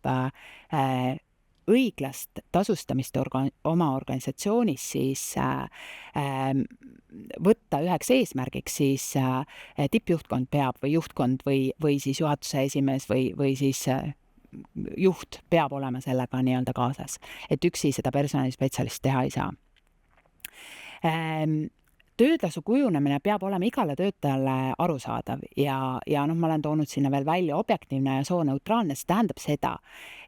õiglast tasustamist oma organisatsioonis, siis võtta üheks eesmärgiks siis tippjuhtkond peab või juhtkond või siis juhatuse esimees või siis juht peab olema sellega nii-öelda kaasas, et üksi seda personalispetsialist teha ei saa. Töötasu kujunemine peab olema igale töötajale arusaadav ja ma olen toonud sinna veel välja objektiivne ja sooneutraalne, see tähendab seda,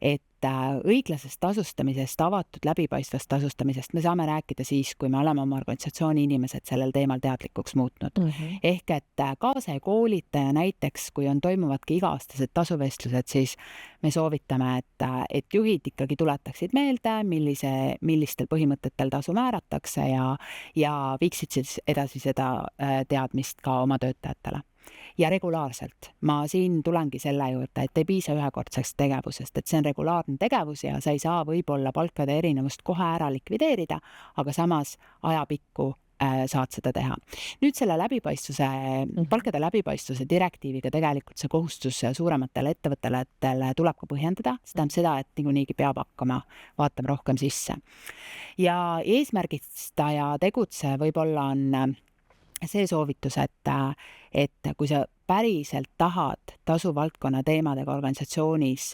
et õiglasest tasustamisest, avatud läbipaistvast tasustamisest me saame rääkida siis, kui me oleme oma organisatsiooni inimesed sellel teemal teadlikuks muutnud. Ehk et kaasa- ja koolitaja näiteks, kui toimuvadki iga-aastased tasuvestlused, siis me soovitame, et juhid ikkagi tuletaksid meelde, millistel põhimõtetel tasu määratakse ja viiksid siis edasi seda teadmist ka oma töötajatele. Ja regulaarselt. Ma siin tulengi selle juurde, et ei piisa ühekordseks tegevusest, et see on regulaarne tegevus ja sa ei saa võib-olla palkade erinevust kohe ära likvideerida, aga samas ajapikku saad seda teha. Nüüd selle palkade läbipaistvuse direktiiviga tegelikult see kohustus suurematele ettevõtetele tuleb ka põhjendada, see tähendab seda, et niikuinii peab hakkama vaatama rohkem sisse. Ja eesmärgista ja tegutse võib-olla on see soovitus, et kui sa päriselt tahad tasuvaldkonna teemadega organisatsioonis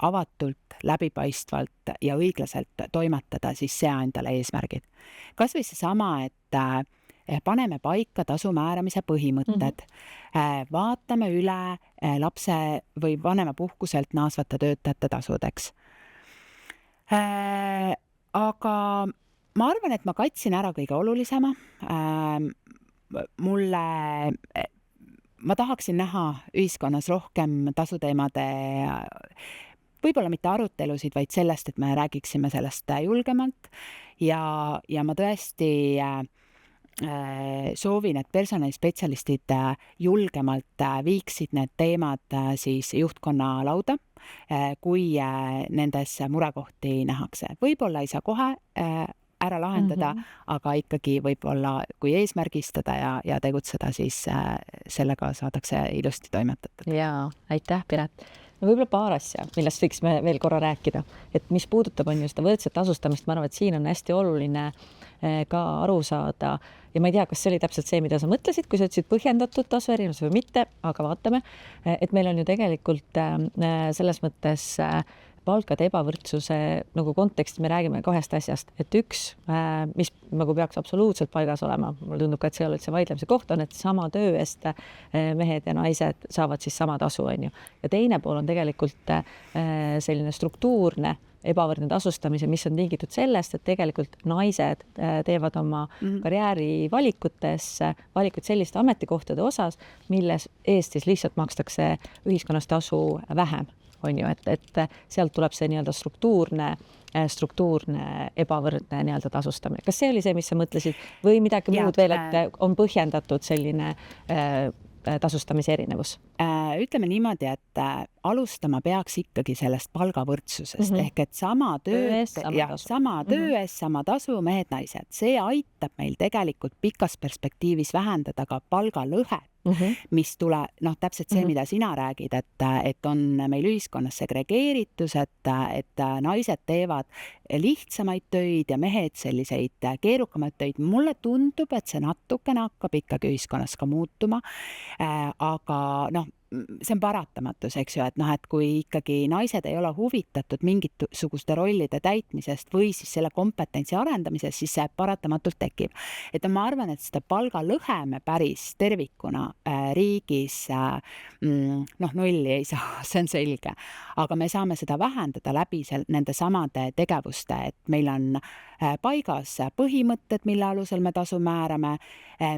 avatult, läbipaistvalt ja õiglaselt toimetada, siis sea endale eesmärgid. Kas või see sama, et paneme paika tasu määramise põhimõtted, vaatame üle lapse või vanema puhkuselt naasvate töötajate tasudeks. Aga ma arvan, et ma katsin ära kõige olulisema. Ma tahaksin näha ühiskonnas rohkem tasuteemade, võib-olla mitte arutelusid, vaid sellest, et me räägiksime sellest julgemalt ja ma tõesti soovin, et personalispetsialistid julgemalt viiksid need teemad siis juhtkonna lauda, kui nendes murekohti nähakse. Võib-olla ei saa kohe ära lahendada, aga ikkagi võib-olla, kui eesmärgistada ja tegutseda, siis sellega saadakse ilusti toimetatud. Jaa, aitäh, Piret. No võib-olla paar asja, millest võiksime veel korra rääkida. Et mis puudutab on ju seda võrdset tasustamist, ma arvan, et siin on hästi oluline ka aru saada. Ja ma ei tea, kas see oli täpselt see, mida sa mõtlesid, kui sa ütlesid põhjendatud tasu erinevus või mitte, aga vaatame, et meil on ju tegelikult selles mõttes palkade ebavõrdsuse nagu kontekst, me räägime kahest asjast, et üks, mis nagu peaks absoluutselt paigas olema, mulle tundub ka, et see ei ole üldse vaidlemise koht, on, et sama töö eest mehed ja naised saavad siis sama tasu, on ju. Ja teine pool on tegelikult selline struktuurne ebavõrdne tasustamise, mis on tingitud sellest, et tegelikult naised teevad oma karjääri valikud selliste ametikohtade osas, milles Eestis lihtsalt makstakse ühiskonnas tasu vähem. On ju, et sealt tuleb see nii-öelda struktuurne ebavõrdne nii-öelda tasustamine. Kas see oli see, mis sa mõtlesid või midagi muud veel, et on põhjendatud selline tasustamise erinevus? Ütleme niimoodi, et alustama peaks ikkagi sellest palgavõrdsusest ehk et sama töö eest, sama tasu, mehed-naised. See aitab meil tegelikult pikas perspektiivis vähendada ka palgalõhet, mis tuleb, täpselt see, mida sina räägid, et on meil ühiskonnas segregeeritus, et naised teevad lihtsamaid töid ja mehed selliseid keerukamaid töid. Mulle tundub, et see natukene hakkab ikkagi ühiskonnas ka muutuma, aga see on paratamatus, eks ju, et kui ikkagi naised ei ole huvitatud mingisuguste rollide täitmisest või siis selle kompetentsi arendamisest, siis see paratamatult tekib. Et ma arvan, et seda palgalõhe me päris tervikuna riigis nulli ei saa, see on selge. Aga me saame seda vähendada läbi nende samade tegevuste, et meil on paigas põhimõtted, mille alusel me tasu määrame,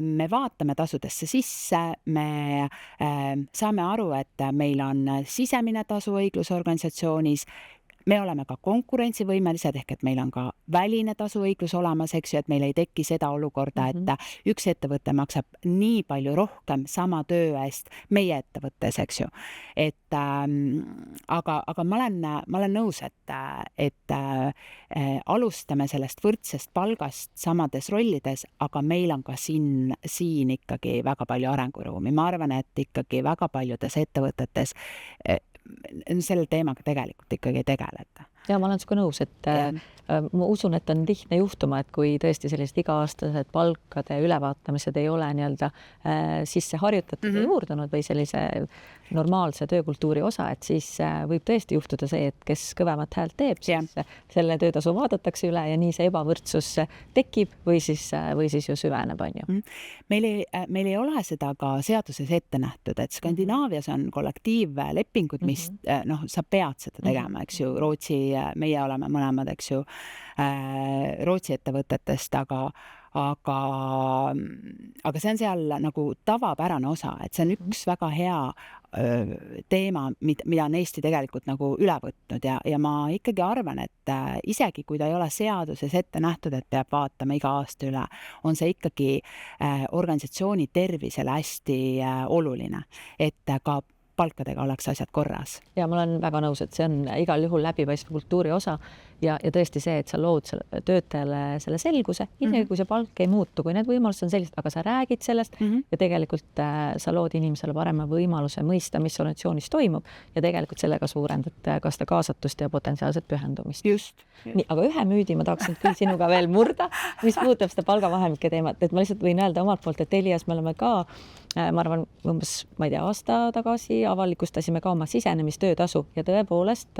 me vaatame tasudesse sisse, me saame aru, et meil on sisemine tasu õiglusorganisatsioonis, me oleme ka konkurentsivõimelised, ehk et meil on ka väline tasuõiglus olemas, eks ju, et meil ei teki seda olukorda, et üks ettevõte maksab nii palju rohkem sama töö eest meie ettevõttes, eks ju. Et aga ma olen nõus, et alustame sellest võrdsest palgast samades rollides, aga meil on ka siin ikkagi väga palju arenguruumi. Ma arvan, et ikkagi väga paljudes ettevõtetes selle teemaga tegelikult ikkagi ei tegeleta. Ja ma olen sinuga nõus, et ma usun, et on lihtne juhtuma, et kui tõesti sellised iga-aastased palkade ülevaatamised ei ole nii-öelda sisse harjutatud ja juurdunud või sellise normaalse töökultuuri osa, et siis võib tõesti juhtuda see, et kes kõvemat häält teeb, siis selle töötasu vaadatakse üle ja nii see ebavõrdsus tekib või siis ju süveneb, on ju. Meil ei ole seda ka seaduses ette nähtud, et Skandinaavias on kollektiivlepingud, mis sa pead seda tegema, eks ju, Rootsi, meie oleme mõlemad, eks ju, Rootsi ettevõtetest, aga see on seal nagu tavapärane osa, et see on üks väga hea teema, mida on Eesti tegelikult nagu üle võtnud ja ma ikkagi arvan, et isegi kui ta ei ole seaduses ette nähtud, et peab vaatama iga aasta üle, on see ikkagi organisatsiooni tervisele hästi oluline, et ka palkadega oleks asjad korras. Ja ma olen väga nõus, et see on igal juhul läbipaistva kultuuri osa ja tõesti see, et sa lood töötajale selle selguse, isegi kui see palk ei muutu, kui need võimalused on sellised, aga sa räägid sellest ja tegelikult sa lood inimesele parema võimaluse mõista, mis organisatsioonis toimub ja tegelikult sellega suurendad ka seda kaasatust ja potentsiaalset pühendumist. Just. Nii, aga ühe müüdi ma tahaksin küll sinuga veel murda, mis puudutab seda palgavahemike teemat, et ma lihtsalt võin öelda omalt poolt, et Telias me oleme ka, ma arvan, umbes, ma ei tea, aasta tagasi avalikustasime ka oma sisenemistöötasu ja tõepoolest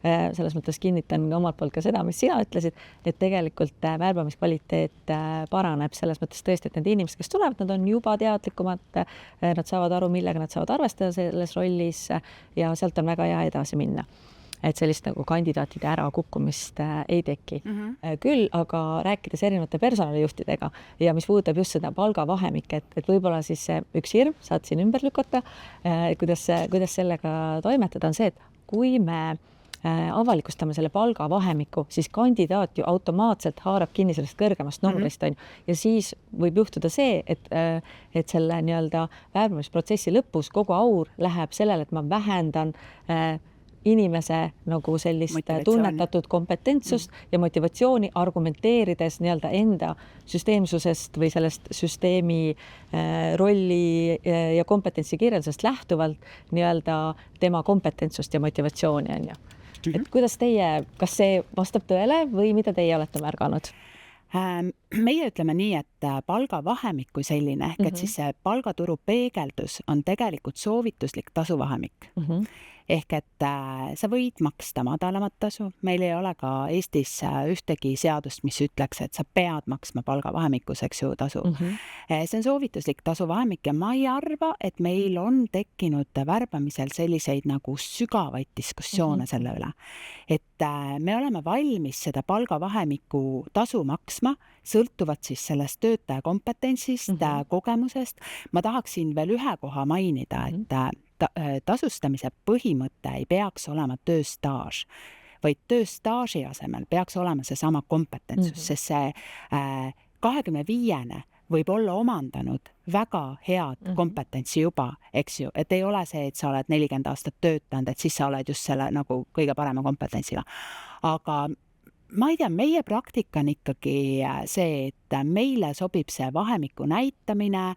selles mõttes kinnitan omalt poolt ka seda, mis sina ütlesid, et tegelikult värbamiskvaliteet paraneb selles mõttes tõesti, et need inimesed, kes tulevad, nad on juba teadlikumad, nad saavad aru, millega nad saavad arvestada selles rollis ja sealt on väga hea edasi minna. Et sellist nagu kandidaatide ärakukkumist ei teki. Küll, aga rääkides erinevate personalijuhtidega ja mis puudutab just seda palgavahemik, et võib-olla siis üks hirm saad siin ümber lükata, kuidas sellega toimetada on see, et kui me avalikustame selle palgavahemiku, siis kandidaat ju automaatselt haarab kinni sellest kõrgemast numbrist on. Ja siis võib juhtuda see, et selle nii-öelda värbamisprotsessi lõpus kogu aur läheb sellele, et ma vähendan inimese nagu sellist tunnetatud kompetentsust ja motivatsiooni argumenteerides nii-öelda enda süsteemsusest või sellest süsteemi rolli ja kompetentsi kirjeldusest lähtuvalt nii-öelda tema kompetentsust ja motivatsiooni on ju. Et kuidas teie, kas see vastab tõele või mida teie olete märganud? Meie ütleme nii, et palgavahemik kui selline, ehk et siis see palgaturu peegeldus on tegelikult soovituslik tasuvahemik. Ehk et sa võid maksta madalamat tasu, meil ei ole ka Eestis ühtegi seadust, mis ütleks, et sa pead maksma palgavahemikus, eks ju, tasu. See on soovituslik tasuvahemik ja ma ei arva, et meil on tekkinud värbamisel selliseid nagu sügavaid diskussioone selle üle. Et me oleme valmis seda palgavahemiku tasu maksma, sõltuvad siis sellest töötaja kompetentsist, kogemusest. Ma tahaksin veel ühe koha mainida, et tasustamise põhimõte ei peaks olema tööstaaž, vaid tööstaaži asemel peaks olema see sama kompetentsus, sest see 25-ne võib olla omandanud väga head kompetentsi juba, eks ju, et ei ole see, et sa oled 40 aastat töötanud, et siis sa oled just selle nagu kõige parema kompetentsiga. Aga ma ei tea, meie praktika on ikkagi see, et meile sobib see vahemiku näitamine,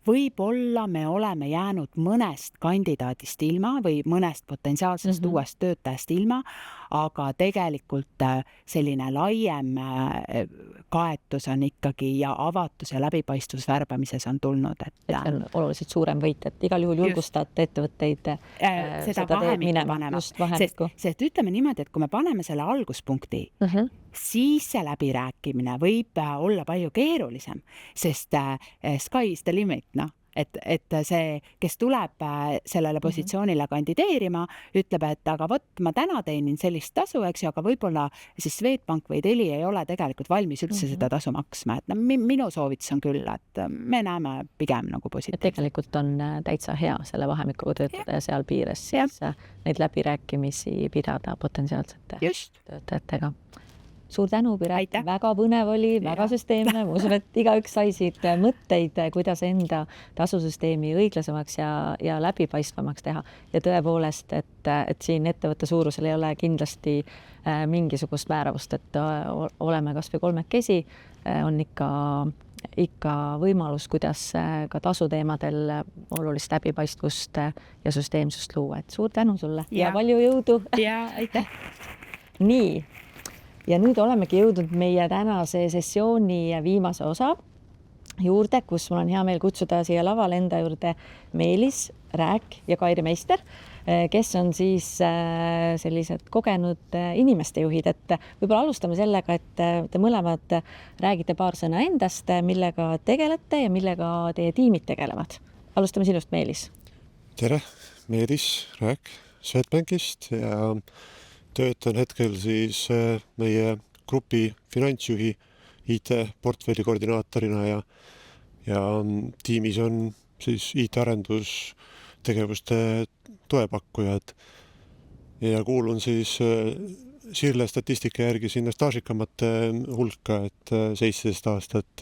võib-olla me oleme jäänud mõnest kandidaadist ilma või mõnest potentsiaalsest uuest töötajast ilma, aga tegelikult selline laiem kaetus on ikkagi ja avatus ja läbipaistvus värbamises on tulnud. Et see on oluliselt suurem võit, et igal juhul julgustate ettevõtteid seda vahemikku panema. Sest ütleme niimoodi, et kui me paneme selle alguspunkti, siis see läbirääkimine võib olla palju keerulisem, sest sky is the limit, et see, kes tuleb sellele positsioonile kandideerima, ütleb, et aga vot, ma täna teenin sellist tasu, eks ju, aga võib-olla siis Swedbank või Telia ei ole tegelikult valmis üldse seda tasu maksma. Et minu soovitus on küll, et me näeme pigem nagu positiivselt. Tegelikult on täitsa hea selle vahemikuga töötada ja seal piires siis neid läbirääkimisi pidada potentsiaalsete töötajatega. Suur tänu, Piret, väga põnev oli, väga süsteemne, ma usun, et igaüks sai siit mõtteid, kuidas enda tasusüsteemi õiglasemaks ja läbipaistvamaks teha. Ja tõepoolest, et siin ettevõtte suurusel ei ole kindlasti mingisugust määravust, et oleme kas või kolmekesi, on ikka võimalus, kuidas ka tasuteemadel olulist läbipaistvust ja süsteemsust luua. Et suur tänu sulle ja palju jõudu! Ja, aitäh! Nii. Ja nüüd olemegi jõudnud meie tänase sessiooni viimase osa juurde, kus mul on hea meel kutsuda siia lavale enda juurde Meelis Rääk ja Kairi Meister, kes on siis sellised kogenud inimeste juhid. Et võib-olla alustame sellega, et te mõlemad räägite paar sõna endast, millega tegelete ja millega teie tiimid tegelevad. Alustame sinust, Meelis. Tere, Meelis Rääk Swedbankist ja töötan hetkel siis meie grupi finantsjuhi IT-portfelli koordinaatorina ja tiimis on siis IT-arendustegevuste toepakkujad ja kuulun siis Sirle statistika järgi sinna staažikamate hulka, et 17 aastat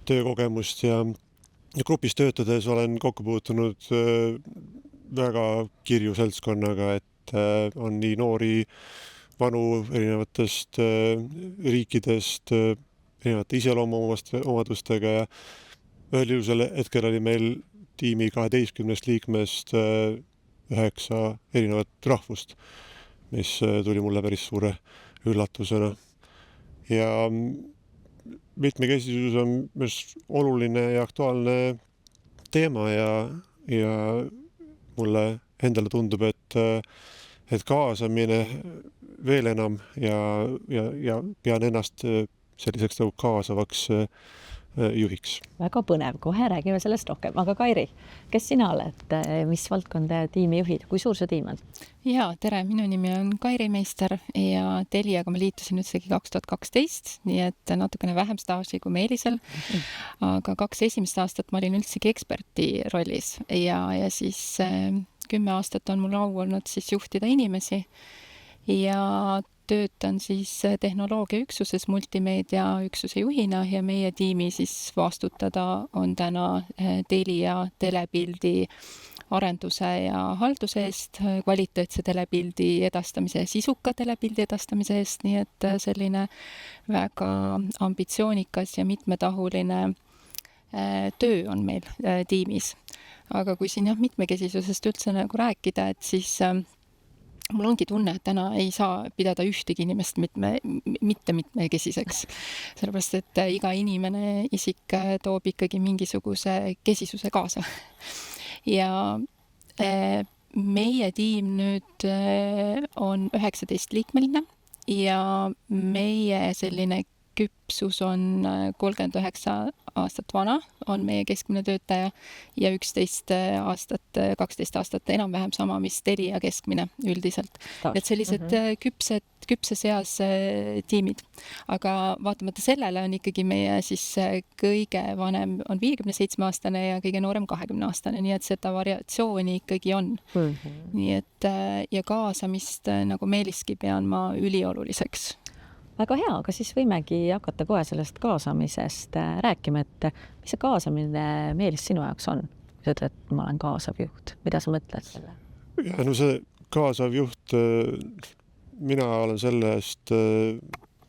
töökogemust ja grupis töötades olen kokku puutunud väga kirju seltskonnaga, et on nii noori, vanu erinevatest riikidest, erinevate iseloomuomadustega ja ühel ilusal hetkel oli meil tiimi 12 liikmest 9 erinevat rahvust, mis tuli mulle päris suure üllatusena. Ja mitmekesisus on oluline ja aktuaalne teema ja mulle endale tundub, et kaasamine veel enam ja pean ennast selliseks nagu kaasavaks juhiks. Väga põnev, kohe räägime sellest rohkem. Aga Kairi, kes sina oled? Mis valdkonda tiimi juhid? Kui suur see tiim on? Ja, tere, minu nimi on Kairi Meister ja Teliaga ma liitusin üldsegi 2012, nii et natukene vähem staaži kui Meelisel. Aga 2 esimest aastat ma olin üldsegi eksperti rollis ja siis 10 aastat on mul au olnud siis juhtida inimesi ja töötan siis tehnoloogiaüksuses multimeedia üksuse juhina ja meie tiimi siis vastutada on täna Telia telepildi arenduse ja halduse eest, kvaliteetse telepildi edastamise ja sisuka telepildi edastamise eest, nii et selline väga ambitsioonikas ja mitmetahuline töö on meil tiimis. Aga kui siin mitmekesisusest üldse nagu rääkida, et siis mul ongi tunne, et täna ei saa pidada ühtegi inimest mitte mitmekesiseks. Sellepärast, et iga inimene, isik toob ikkagi mingisuguse kesisuse kaasa. Ja meie tiim nüüd on 19 liikmeline ja meie selline küpsus on 39 aastat vana, on meie keskmine töötaja ja 11 aastat, 12 aastat enam-vähem sama, mis Telia keskmine üldiselt. Et sellised küpses eas tiimid. Aga vaatamata sellele on ikkagi meie siis kõige vanem on 57-aastane ja kõige noorem 20-aastane, nii et seda variatsiooni ikkagi on. Nii et ja kaasamist, nagu Meeliski, pean ma ülioluliseks. Väga hea, aga siis võimegi hakata kohe sellest kaasamisest rääkima, et mis see kaasamine, Meelis, sinu jaoks on? Sa ütled, et ma olen kaasav juht. Mida sa mõtled selle? Ja, no see kaasav juht, mina olen sellest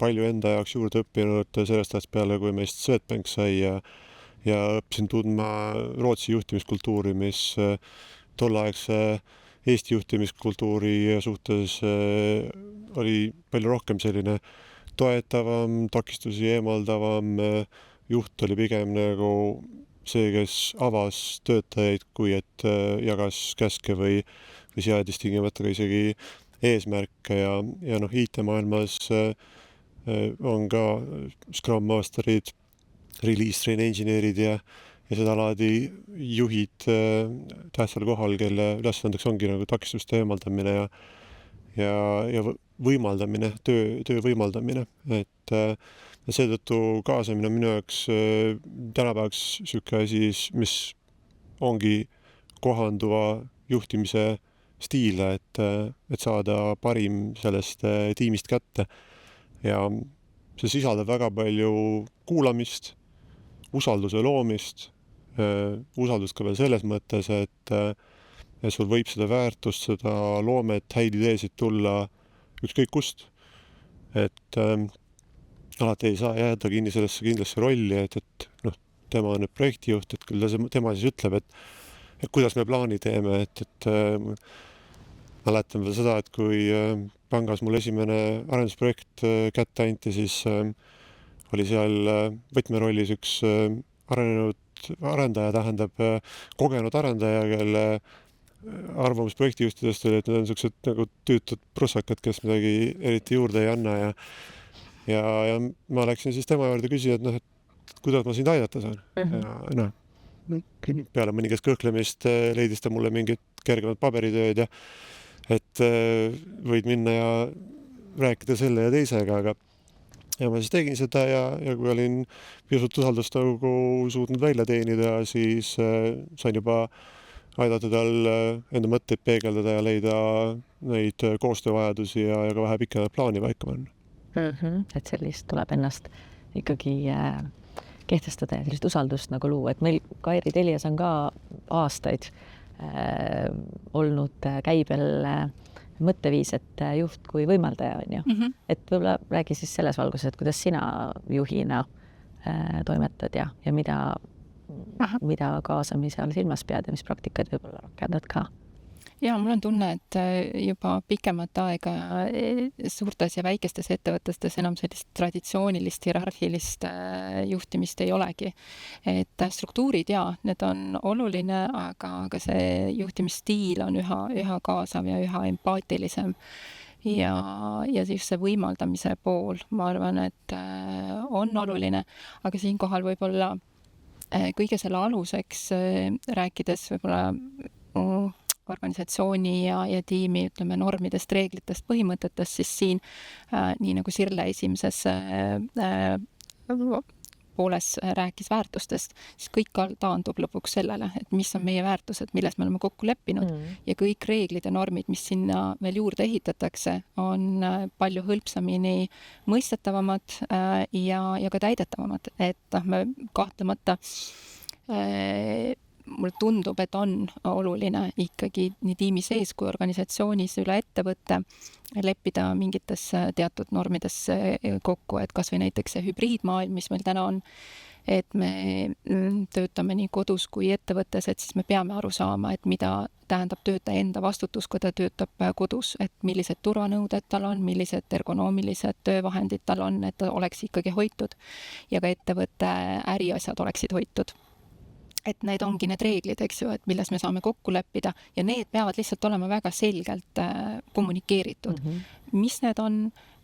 palju enda jaoks juurde õppinud sellest ajast peale, kui meist Swedbank sai ja õppisin tundma Rootsi juhtimiskultuuri, mis tolleaegse Eesti juhtimiskultuuri suhtes oli palju rohkem selline toetavam, takistusi eemaldavam, juht oli pigem nagu see, kes avas töötajaid, kui et jagas käske või seadis tingimata ka isegi eesmärke ja IT-maailmas on ka Scrum Masterid, Release Train Engineerid ja ja seda laadi juhid tähtsal kohal, kelle ülesandeks ongi nagu takistuste eemaldamine ja võimaldamine, töö võimaldamine, et seetõttu kaasamine on minu jaoks tänapäevaks niisugune asi, mis ongi kohanduva juhtimise stiile, et saada parim sellest tiimist kätte. Ja see sisaldab väga palju kuulamist, usalduse loomist, usaldust ka veel selles mõttes, et sul võib seda väärtust, seda loomet, häid ideesid tulla ükskõik kust. Et alati ei saa jääda kinni sellesse kindlasse rolli, et tema on nüüd projektijuht, et küll tema siis ütleb, et kuidas me plaani teeme, et mäletan veel seda, et kui pangas mul esimene arendusprojekt kätte anti, siis oli seal võtmerollis üks arenenud arendaja, tähendab kogenud arendaja, kelle arvamus projektijuhtidest oli, et need on niisugused nagu tüütud prussakad, kes midagi eriti juurde ei anna ja ma läksin siis tema juurde küsida, et kuidas ma sind aidata saan. Ja peale mõningast kõhklemist leidis ta mulle mingid kergemad paberitööd ja et võid minna ja rääkida selle ja teisega, aga ja ma siis tegin seda ja kui olin pisut usaldust nagu suutnud välja teenida, siis sain juba aidata tal enda mõtteid peegeldada ja leida neid koostöövajadusi ja ka vähe pikemat plaani paika panna. Et sellist tuleb ennast ikkagi kehtestada ja sellist usaldust nagu luua, et meil Kairi Telias on ka aastaid olnud käibel mõtteviis, et juht kui võimaldaja on ju. Et võib-olla räägi siis selles valguses, et kuidas sina juhina toimetad ja mida kaasamise all silmas pead ja mis praktikaid võib-olla rakendad ka? Ja mul on tunne, et juba pikemat aega suurtes ja väikestes ettevõtetes enam sellist traditsioonilist, hierarhilist juhtimist ei olegi. Et struktuurid need on oluline, aga see juhtimisstiil on üha kaasav ja üha empaatilisem. Ja siis see võimaldamise pool, ma arvan, et on oluline, aga siinkohal võib-olla kõige selle aluseks rääkides võib-olla organisatsiooni ja tiimi, ütleme, normidest, reeglitest, põhimõtetest, siis siin, nii nagu Sirle esimeses pooles rääkis väärtustest, siis kõik taandub lõpuks sellele, et mis on meie väärtused, milles me oleme kokku leppinud ja kõik reeglid ja normid, mis sinna veel juurde ehitatakse, on palju hõlpsamini mõistetavamad ja ka täidetavamad, et me kahtlemata mulle tundub, et on oluline ikkagi nii tiimi sees kui organisatsioonis üle ettevõtte leppida mingites teatud normides kokku, et kas või näiteks see hübriidmaailm, mis meil täna on, et me töötame nii kodus kui ettevõttes, et siis me peame aru saama, et mida tähendab töötaja enda vastutus, kui ta töötab kodus, et millised turvanõuded tal on, millised ergonoomilised töövahendid tal on, et ta oleks ikkagi hoitud ja ka ettevõtte äriasjad oleksid hoitud. Et need ongi need reeglid, eks ju, et milles me saame kokku leppida ja need peavad lihtsalt olema väga selgelt kommunikeeritud. Mis need on,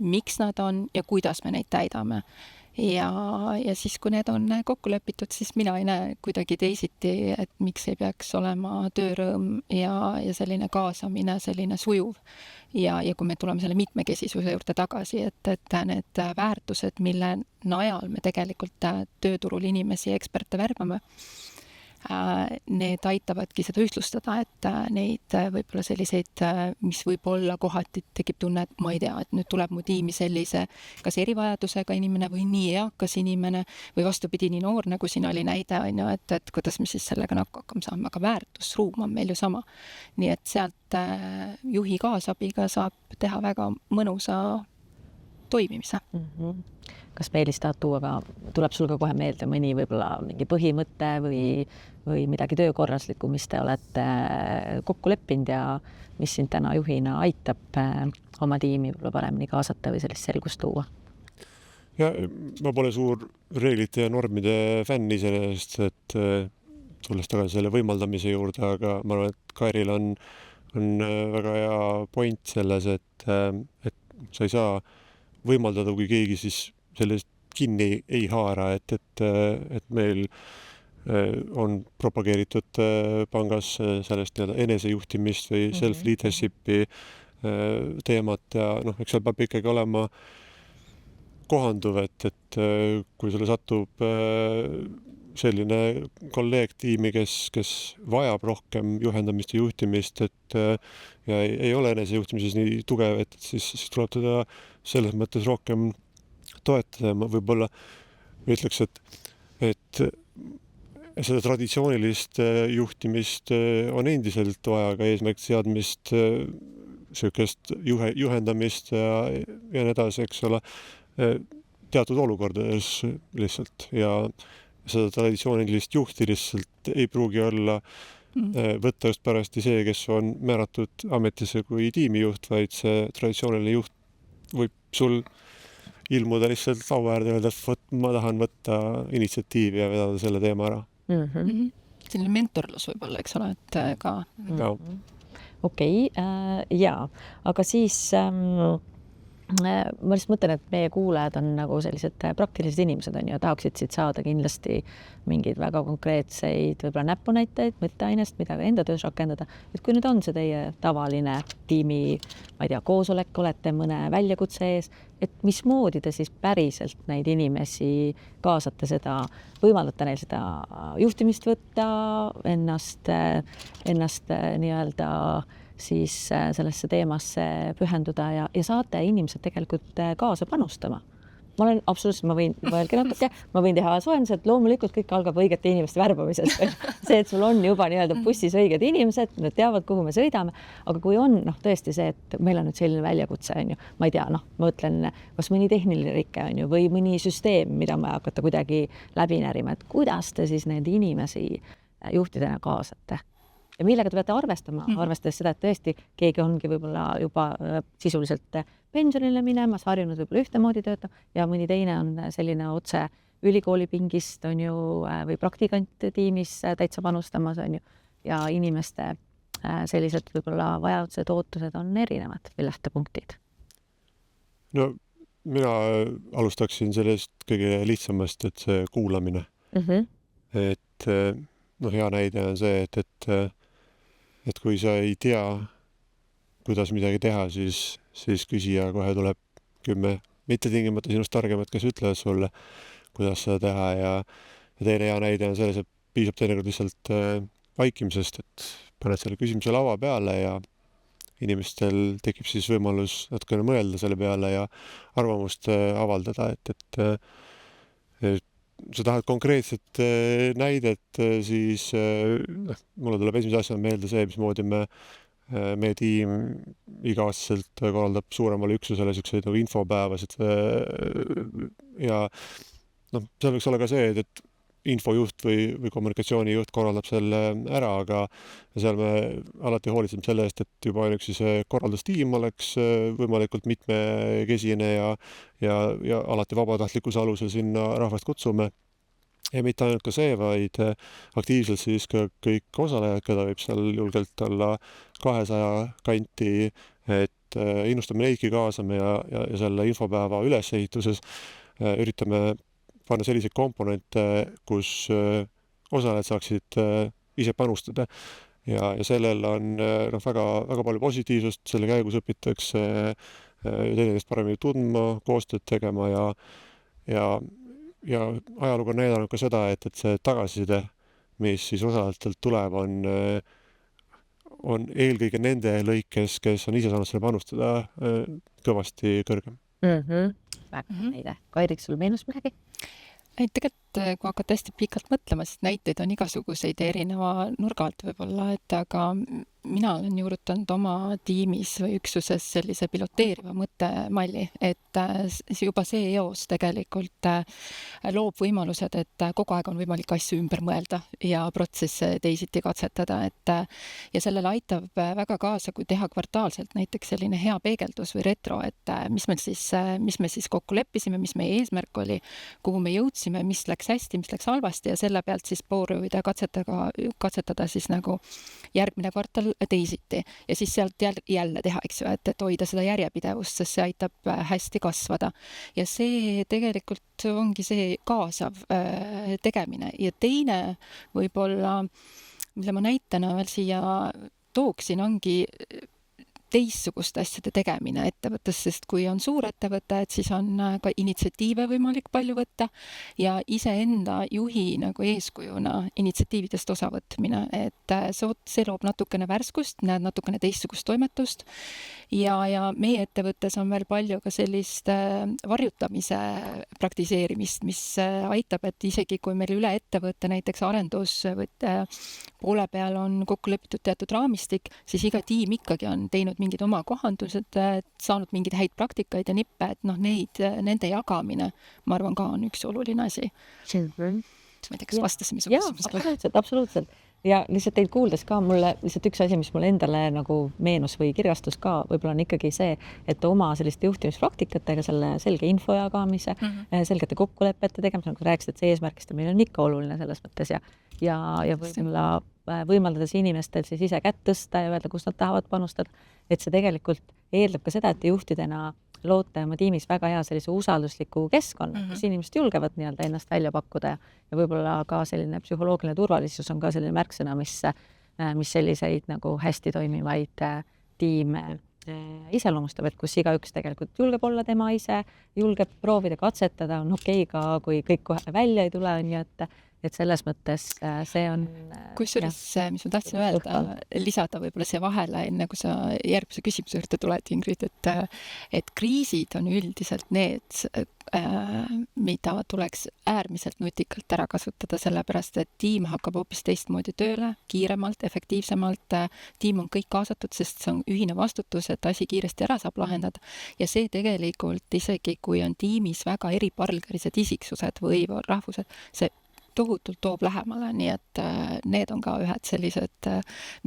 miks nad on ja kuidas me neid täidame. Ja siis, kui need on kokku lepitud, siis mina ei näe kuidagi teisiti, et miks ei peaks olema töörõõm ja selline kaasamine, selline sujuv. Ja kui me tuleme selle mitmekesisuse juurde tagasi, et need väärtused, mille najal me tegelikult tööturul inimesi ja eksperte värbame, need aitavadki seda ühtlustada, et neid võib-olla selliseid, mis võib-olla kohati tekib tunne, et ma ei tea, et nüüd tuleb mu tiimi sellise kas erivajadusega inimene või nii eakas inimene või vastupidi nii noor, nagu siin oli näide, on ju, et kuidas me siis sellega hakkama saame, aga väärtusruum on meil ju sama. Nii et sealt juhi kaasabiga saab teha väga mõnusa toimimise. Kas Meelis tahad tuua ka, tuleb sul ka kohe meelde mõni võib-olla mingi põhimõte või midagi töökorraslikku, mis te olete kokku leppinud ja mis sind täna juhina aitab oma tiimi võib-olla paremini kaasata või sellist selgust luua? Ja ma pole suur reeglite ja normide fänn iseenesest, et tulles tagasi selle võimaldamise juurde, aga ma arvan, et Kairil on väga hea point selles, et sa ei saa võimaldada, kui keegi siis sellest kinni ei haara, et meil on propageeritud pangas sellest nii-öelda enesejuhtimist või self-leadership'i teemat ja eks seal peab ikkagi olema kohanduv, et kui sulle satub selline kolleeg tiimi, kes vajab rohkem juhendamist ja juhtimist, ja ei ole enesejuhtimises nii tugev, et siis tuleb teda selles mõttes rohkem toetada. Ma võib-olla ütleks, et seda traditsioonilist juhtimist on endiselt vaja, ka eesmärk seadmist, sellisest juhendamist ja nii edasi, eks ole, teatud olukordades lihtsalt ja seda traditsioonilist juhti lihtsalt ei pruugi olla võtta just pärasti see, kes on määratud ametisse kui tiimijuht, vaid see traditsiooniline juht võib sul ilmuda lihtsalt laua äärde ja öelda, et ma tahan võtta initsiatiivi ja vedada selle teema ära. Selline mentorlus võib-olla, eks ole, et ka. Okei, jaa, aga siis ma lihtsalt mõtlen, et meie kuulajad on nagu sellised praktilised inimesed on ja tahaksid siit saada kindlasti mingeid väga konkreetseid võib-olla näpunäiteid, mõtteainest, mida ka enda töös rakendada. Et kui nüüd on see teie tavaline tiimi, ma ei tea, koosolek, olete mõne väljakutse ees, et mismoodi te siis päriselt neid inimesi kaasate seda, võimaldate neil seda juhtimist võtta, ennast nii-öelda siis sellesse teemasse pühenduda ja saate inimesed tegelikult kaasa panustama. Ma olen absoluutselt, ma võin teha soojendused, loomulikult kõik algab õigete inimeste värbamisest. See, et sul on juba nii-öelda bussis õiged inimesed, nad teavad, kuhu me sõidame, aga kui on tõesti see, et meil on nüüd selline väljakutse, on ju, ma ei tea, ma mõtlen, kas mõni tehniline rike on ju, või mõni süsteem, mida ma hakata kuidagi läbi närima, et kuidas te siis need inimesi juhtidena kaasate? Ja millega te peate arvestama, arvestades seda, et tõesti keegi ongi võib-olla juba sisuliselt pensionile minemas, harjunud võib-olla ühtemoodi töötab ja mõni teine on selline otse ülikoolipingist on ju, või praktikanttiimis täitsa panustamas on ju, ja inimeste sellised võib-olla vajadused, ootused on erinevad või lähtepunktid. No mina alustaksin sellest kõige lihtsamast, et see kuulamine. Et hea näide on see, et kui sa ei tea, kuidas midagi teha, siis küsija kohe tuleb 10 mitte tingimata sinust targemat, kes ütlevad sulle, kuidas seda teha ja teine hea näide on selles, et piisab teinekord lihtsalt vaikimisest, et paned selle küsimuse laua peale ja inimestel tekib siis võimalus natukene mõelda selle peale ja arvamust avaldada, et sa tahad konkreetset näidet, siis mulle tuleb esimese asjana meelde see, mismoodi meie tiim iga-aastaselt korraldab suuremale üksusele selliseid nagu infopäevasid ja seal võiks olla ka see, et infojuht või kommunikatsioonijuht korraldab selle ära, aga seal me alati hoolitseme selle eest, et juba ainuüksi see korraldustiim oleks võimalikult mitmekesine ja alati vabatahtlikkuse alusel sinna rahvast kutsume. Ja mitte ainult ka see, vaid aktiivselt siis ka kõik osalejad, keda võib seal julgelt olla 200 kanti, et innustame neidki kaasame ja selle infopäeva ülesehituses üritame panna selliseid komponente, kus osalejad saaksid ise panustada ja sellel on väga, väga palju positiivsust, selle käigus õpitakse teineteist paremini tundma, koostööd tegema ja ajalugu on näidanud ka seda, et see tagasiside, mis siis osalejatelt tuleb, on eelkõige nende lõikes, kes on ise saanud selle panustada kõvasti kõrgem. Väga näide. Kairik, sul meenus midagi? Tegelikult, kui hakkad hästi pikalt mõtlema, siis näiteid on igasuguseid erineva nurga alt võib-olla, et aga mina olen juurutanud oma tiimis või üksuses sellise piloteeriva mõttemalli, et juba see eos tegelikult loob võimalused, et kogu aeg on võimalik asju ümber mõelda ja protsesse teisiti katsetada, ja sellele aitab väga kaasa, kui teha kvartaalselt näiteks selline hea peegeldus või retro, et mis me siis kokku leppisime, mis meie eesmärk oli, kuhu me jõudsime, mis läks hästi, mis läks halvasti ja selle pealt siis proovida katsetada siis nagu järgmine kvartal teisiti ja siis sealt jälle teha, eks ju, et hoida seda järjepidevust, sest see aitab hästi kasvada. Ja see tegelikult ongi see kaasav tegemine. Ja teine võib-olla, mille ma näitena veel siia tooksin, ongi teistsugust asjade tegemine ettevõttes, sest kui on suur ettevõte, et siis on ka initsiatiive võimalik palju võtta ja iseenda juhi nagu eeskujuna initsiatiividest osavõtmine, et see loob natukene värskust, näed natukene teistsugust toimetust ja meie ettevõttes on veel palju ka sellist varjutamise praktiseerimist, mis aitab, et isegi kui meil üle ettevõtte näiteks arendus poole peal on kokku lepitud teatud raamistik, siis iga tiim ikkagi on teinud mingid oma kohandused, saanud mingeid häid praktikaid ja nippe, et nende jagamine, ma arvan, ka on üks oluline asi. Ma ei tea, kas vastasime su küsimusele? Absoluutselt. Ja lihtsalt teid kuuldes ka mulle lihtsalt üks asi, mis mulle endale nagu meenus või kirjastus ka, võib-olla on ikkagi see, et oma selliste juhtimispraktikatega selle selge info jagamise, selgete kokkulepete tegemise, nagu rääkisid, et see eesmärkistamine on ikka oluline selles mõttes ja võib-olla võimaldades inimestel siis ise kätt tõsta ja öelda, kus nad tahavad panustada, et see tegelikult eeldab ka seda, et juhtidena loote oma tiimis väga hea sellise usaldusliku keskkonna, kus inimesed julgevad nii-öelda ennast välja pakkuda ja võib-olla ka selline psühholoogiline turvalisus on ka selline märksõna, mis selliseid nagu hästi toimivaid tiime iseloomustab, et kus igaüks tegelikult julgeb olla tema ise, julgeb proovida katsetada, on okei ka, kui kõik kohe välja ei tule, nii et selles mõttes see on... Kusjuures, mis ma tahtsin öelda, lisada võib-olla see vahele, enne kui sa järgmise küsimuse juurde tuled, Ingrid, et kriisid on üldiselt need, mida tuleks äärmiselt nutikalt ära kasutada, sellepärast et tiim hakkab hoopis teistmoodi tööle, kiiremalt, efektiivsemalt, tiim on kõik kaasatud, sest see on ühine vastutus, et asi kiiresti ära saab lahendada ja see tegelikult isegi, kui on tiimis väga eripalgelised isiksused või rahvused, see tohutult toob lähemale, nii et need on ka ühed sellised,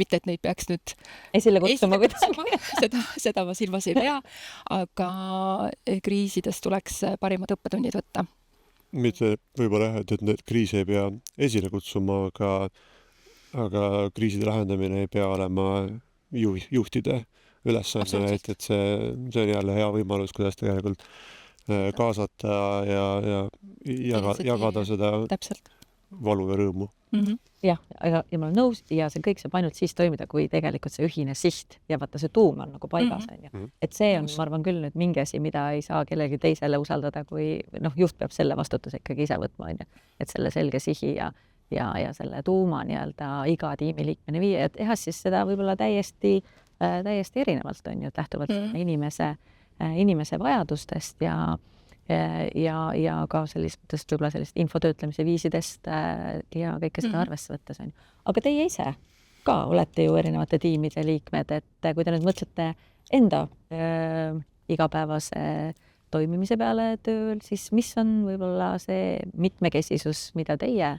mitte et neid peaks nüüd esile kutsuma kuidagi. Seda ma silmas ei pea, aga kriisidest tuleks parimad õppetunnid võtta. Mitte võib-olla et need kriise ei pea esile kutsuma, aga kriiside lahendamine ei pea olema juhtide ülesanne, et see on jälle hea võimalus, kuidas tegelikult kaasata ja jagada seda Täpselt. Valu ja rõõmu. Jah, ja ma olen nõus ja see kõik saab ainult siis toimida, kui tegelikult see ühine siht ja vaata see tuum on nagu paigas. Et see on, ma arvan küll nüüd mingi asi, mida ei saa kellegi teisele usaldada, kui juht peab selle vastutuse ikkagi ise võtma, et selle selge sihi ja selle tuuma nii-öelda iga tiimiliikmene viia ja teha siis seda võib-olla täiesti erinevalt on ju, et lähtuvalt inimese vajadustest ja ka sellistest võib-olla sellist infotöötlemise viisidest ja kõike seda arvesse võttes on. Aga teie ise ka olete ju erinevate tiimide liikmed, et kui te nüüd mõtlete enda igapäevase toimimise peale tööl, siis mis on võib-olla see mitmekesisus, mida teie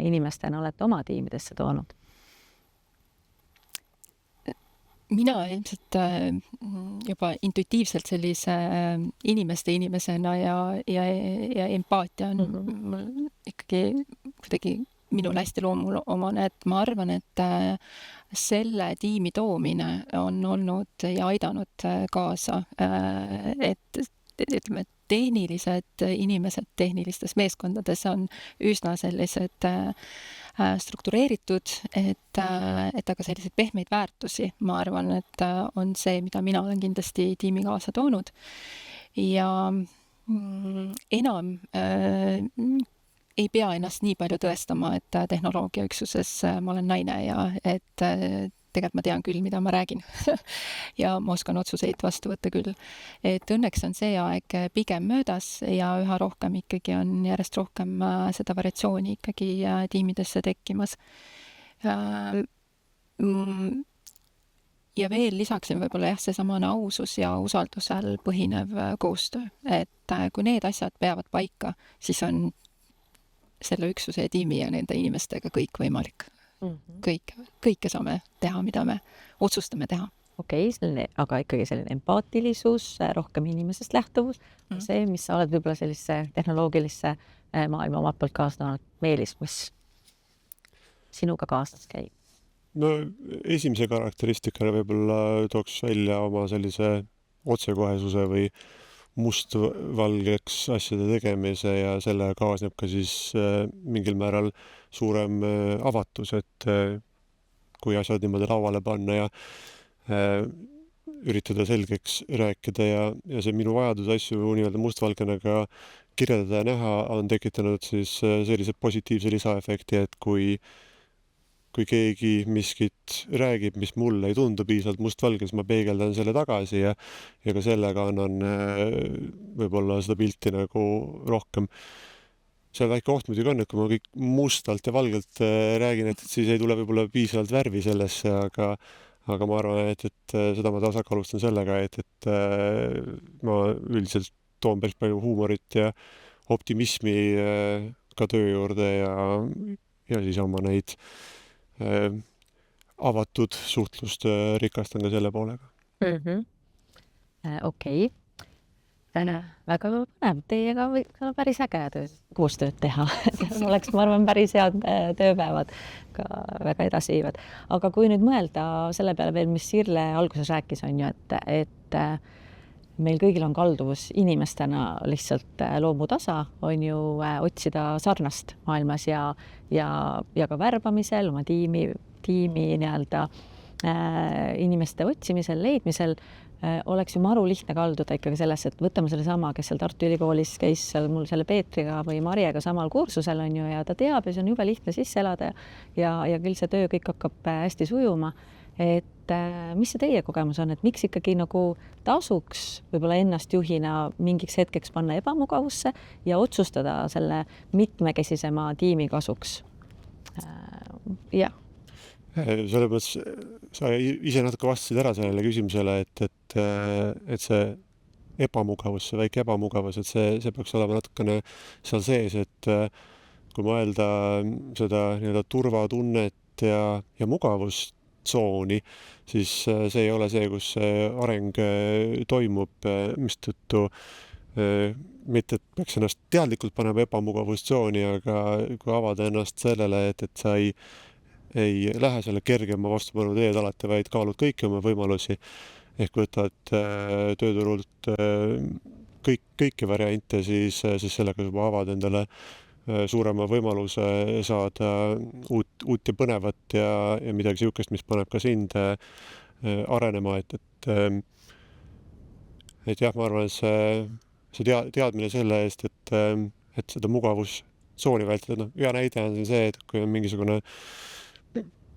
inimestena olete oma tiimidesse toonud? Mina ilmselt juba intuitiivselt sellise inimesena ja empaatia on mul ikkagi kuidagi minule hästi loomumane, et ma arvan, et selle tiimi toomine on olnud ja aidanud kaasa, et ütleme, tehnilised inimesed tehnilistes meeskondades on üsna sellised struktureeritud, et aga selliseid pehmeid väärtusi, ma arvan, et on see, mida mina olen kindlasti tiimi kaasa toonud ja enam ei pea ennast nii palju tõestama, et tehnoloogiaüksuses ma olen naine ja et tegelikult ma tean küll, mida ma räägin ja ma oskan otsuseid vastu võtta küll. Et õnneks on see aeg pigem möödas ja üha rohkem ikkagi on järjest rohkem seda variatsiooni ikkagi tiimidesse tekkimas. Ja veel lisaksin võib-olla seesamane ausus ja usaldusel põhinev koostöö. Et kui need asjad peavad paika, siis on selle üksuse ja tiimi ja nende inimestega kõik võimalik. Kõike saame teha, mida me otsustame teha. Okei, aga ikkagi selline empaatilisus, rohkem inimesest lähtuvus, see, mis sa oled võib-olla sellise tehnoloogilisse maailma omalt poolt kaasanud, Meelis, mis sinuga kaasas käib? no esimese karakteristikana võib-olla tooks välja oma sellise otsekohesuse või mustvalgeks asjade tegemise ja selle kaasneb ka siis mingil määral suurem avatus, et kui asjad niimoodi lauale panna ja üritada selgeks rääkida ja see minu vajadus asju nii-öelda mustvalgena ka kirjeldada ja näha on tekitanud siis sellise positiivse lisaefekti, et kui keegi miskit räägib, mis mulle ei tundu piisavalt mustvalge, siis ma peegeldan selle tagasi ja ka sellega annan võib-olla seda pilti nagu rohkem. See väike oht muidugi on, et kui ma kõik mustalt ja valgelt räägin, et siis ei tule võib-olla piisavalt värvi sellesse, aga ma arvan, et seda ma tasakaalustan sellega, et ma üldiselt toon päris palju huumorit ja optimismi ka töö juurde ja siis oma neid avatud suhtlust rikastan ka selle poolega. Okei. Väga põnev. Teiega võiks olla päris äge koostööd teha. Oleks, ma arvan, päris head tööpäevad ka väga edasi viivad. Aga kui nüüd mõelda selle peale veel, mis Sirle alguses rääkis, on ju, et meil kõigil on kalduvus inimestena lihtsalt loomutasa, on ju otsida sarnast maailmas ja ka värbamisel, oma tiimi nii-öelda inimeste otsimisel, leidmisel oleks ju maru lihtne kalduda ikkagi sellesse, et võtame selle sama, kes seal Tartu Ülikoolis käis seal mul selle Peetriga või Marjega samal kursusel, on ju, ja ta teab ja see on jube lihtne sisse elada ja küll see töö kõik hakkab hästi sujuma. Et mis see teie kogemus on, et miks ikkagi nagu tasuks võib-olla ennast juhina mingiks hetkeks panna ebamugavusse ja otsustada selle mitmekesisema tiimi kasuks? Jah. Selle mõttes sa ise natuke vastasid ära sellele küsimusele, et see ebamugavus, see väike ebamugavus, et see peaks olema natukene seal sees, et kui mõelda seda nii-öelda turvatunnet ja mugavustsooni, siis see ei ole see, kus see areng toimub, mistõttu mitte, et peaks ennast teadlikult panema ebamugavustsooni, aga kui avada ennast sellele, et sa ei lähe selle kergema vastupanu teed alati, vaid kaalud kõiki oma võimalusi ehk võtad tööturult kõiki variante, siis sellega juba avad endale suurema võimaluse saada uut ja põnevat ja midagi niisugust, mis paneb ka sind arenema, et jah, ma arvan, et see teadmine selle eest, et seda mugavustsooni vältida, hea näide on see, et kui on mingisugune